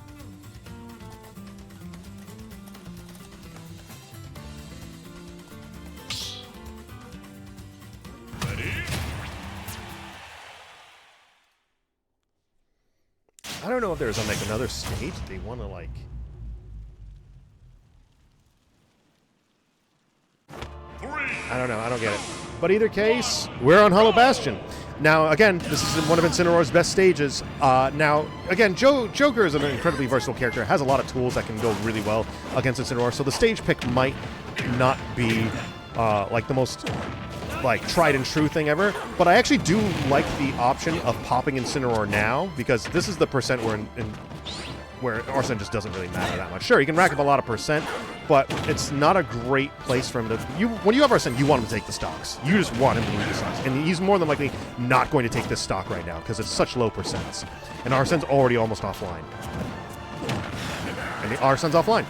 I don't know if there's like another stage they want to like. I don't know. I don't get it. But either case, we're on Hollow Bastion. Now, again, this is one of Incineroar's best stages. Now, again, Joker is an incredibly versatile character. Has a lot of tools that can go really well against Incineroar. So the stage pick might not be like the most like tried and true thing ever. But I actually do like the option of popping Incineroar now because this is the percent where Arsene just doesn't really matter that much. Sure, he can rack up a lot of percent, but it's not a great place for him to... When you have Arsene, you want him to take the stocks. You just want him to lose the stocks. And he's more than likely not going to take this stock right now because it's such low percents. And Arsene's already almost offline. And Arsene's offline.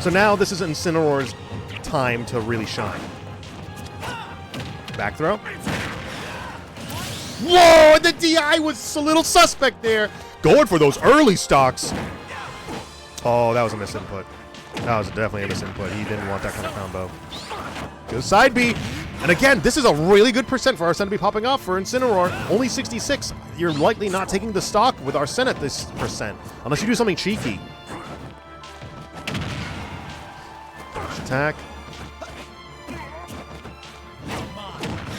So now this is Incineroar's time to really shine. Back throw. Whoa! The DI was a little suspect there. Going for those early stocks. Oh, that was a misinput. That was definitely a misinput. He didn't want that kind of combo. Goes side B. And again, this is a really good percent for Arsene to be popping off for Incineroar. Only 66. You're likely not taking the stock with Arsene at this percent. Unless you do something cheeky. Dash attack.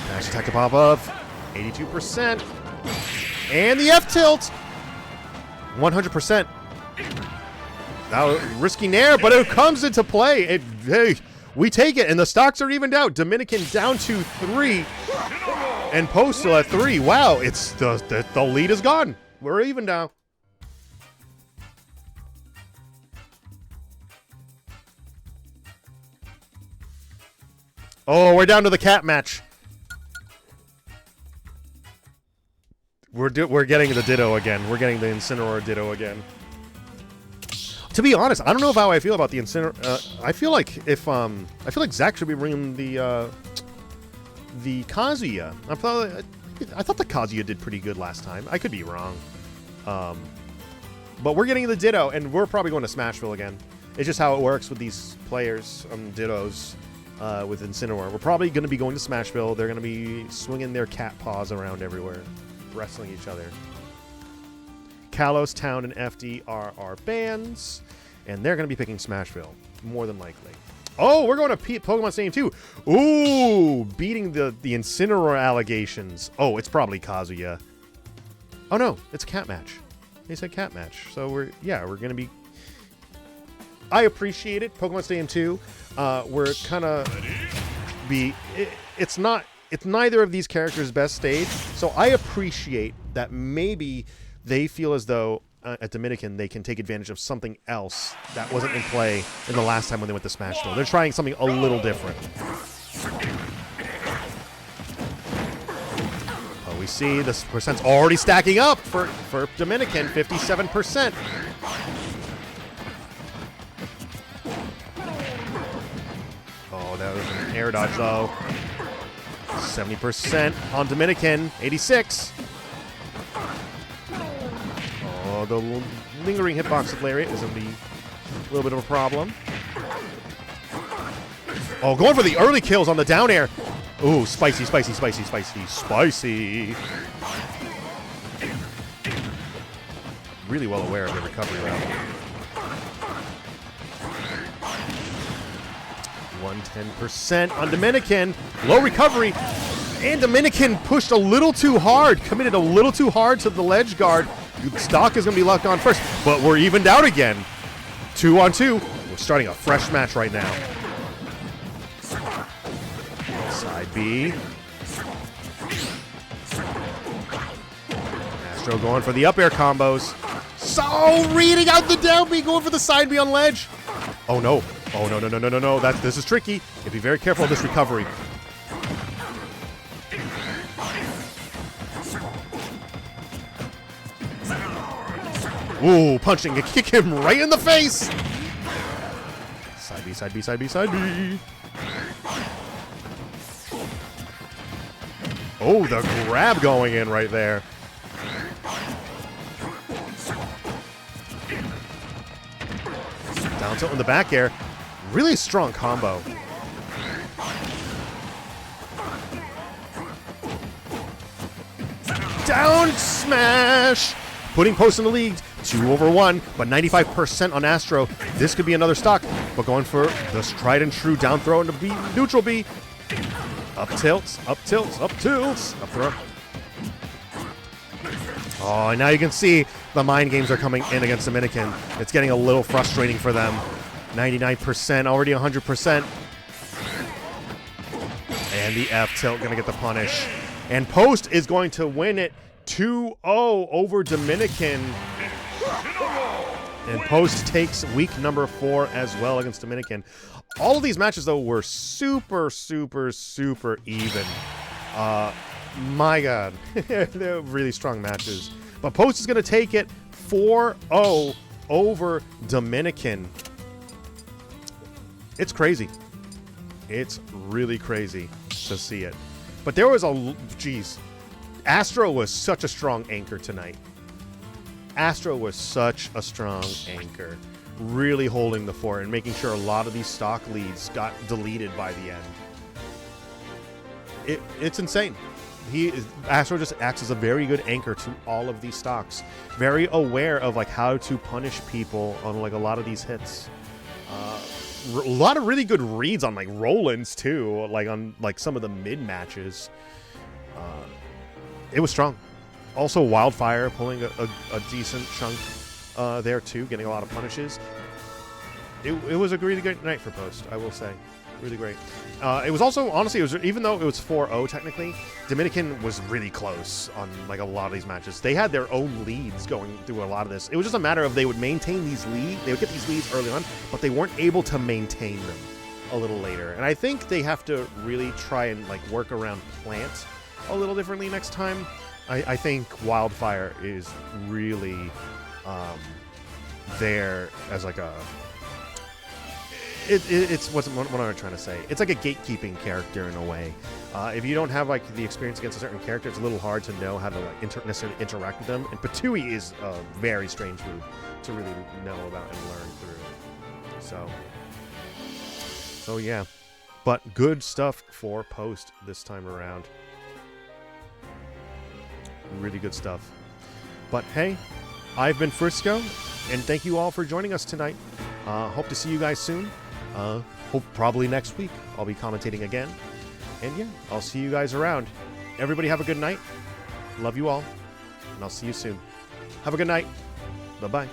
Dash attack to pop up. 82%. And the F-tilt. 100%. Now, risky nair, but it comes into play. Hey, we take it, and the stocks are evened out. Dominican down to 3, and Poe still at 3. Wow, it's the lead is gone. We're even now. Oh, we're down to the cat match. We're getting the Ditto again. We're getting the Incineroar Ditto again. To be honest, I don't know how I feel about the Incineroar. I feel like Zach should be bringing the Kazuya. I thought the Kazuya did pretty good last time. I could be wrong. But we're getting the Ditto, and we're probably going to Smashville again. It's just how it works with these players, Dittos, with Incineroar. We're probably going to be going to Smashville. They're going to be swinging their cat paws around everywhere, wrestling each other. Kalos, Town, and FD are our bands, and they're going to be picking Smashville, more than likely. Oh, we're going to Pokemon Stadium 2. Ooh, beating the Incineroar allegations. Oh, it's probably Kazuya. Oh, no, it's a cat match. They said cat match. So, we're going to be... I appreciate it. Pokemon Stadium 2, we're kind of... It's neither of these characters' best stage, so I appreciate that maybe they feel as though at Dominican they can take advantage of something else that wasn't in play in the last time when they went to Smashville. They're trying something a little different. Oh, we see this percent's already stacking up for Dominican, 57%. Oh, that was an air dodge though. 70% on Dominican, 86. Oh, the lingering hitbox of Lariat is going to be a little bit of a problem. Oh, going for the early kills on the down air. Ooh, spicy, spicy, spicy, spicy, spicy. Really well aware of the recovery route. 110% on Dominican. Low recovery. And Dominican pushed a little too hard. Committed a little too hard to the ledge guard. Stock is going to be locked on first. But we're evened out again. 2 on 2. We're starting a fresh match right now. Side B. Astro going for the up air combos. So reading out the down B. Going for the side B on ledge. Oh no. Oh, no, no, no, no, no, no. This is tricky. You have to be very careful of this recovery. Ooh, punching. Kick him right in the face. Side B, side B, side B, side B. Oh, the grab going in right there. Down tilt in the back air. Really strong combo. Down smash! Putting Post in the lead. 2 over 1, but 95% on Astro. This could be another stock, but going for the tried and true down throw into B, neutral B. Up tilts, up tilts, up tilts, up throw. Oh, and now you can see the mind games are coming in against Dominican. It's getting a little frustrating for them. 99%, already 100%. And the F tilt going to get the punish. And Post is going to win it 2-0 over Dominican. And Post takes week number 4 as well against Dominican. All of these matches, though, were super, super, super even. My God. They're really strong matches. But Post is going to take it 4-0 over Dominican. It's crazy. It's really crazy to see it. But there was a... Geez. Astro was such a strong anchor tonight. Astro was such a strong anchor, really holding the fort and making sure a lot of these stock leads got deleted by the end. It's insane. Astro just acts as a very good anchor to all of these stocks. Very aware of like how to punish people on like a lot of these hits. A lot of really good reads on like Roland's too, like on like some of the mid matches. It was strong. Also, Wildfire pulling a decent chunk there, too, getting a lot of punishes. It was a really great night for Post, I will say. Really great. It was also, honestly, even though it was 4-0 technically, Dominican was really close on like a lot of these matches. They had their own leads going through a lot of this. It was just a matter of they would maintain these leads. They would get these leads early on, but they weren't able to maintain them a little later. And I think they have to really try and like work around Plant a little differently next time. I think Wildfire is really there as like a... It's what am I trying to say? It's like a gatekeeping character in a way. If you don't have like the experience against a certain character, it's a little hard to know how to like necessarily interact with them. And Patui is a very strange move to really know about and learn through. So yeah, but good stuff for Post this time around. Really good stuff. But hey, I've been Frisco, and thank you all for joining us tonight. Hope to see you guys soon. Hope probably next week I'll be commentating again. And yeah, I'll see you guys around. Everybody have a good night. Love you all, and I'll see you soon. Have a good night. Bye-bye.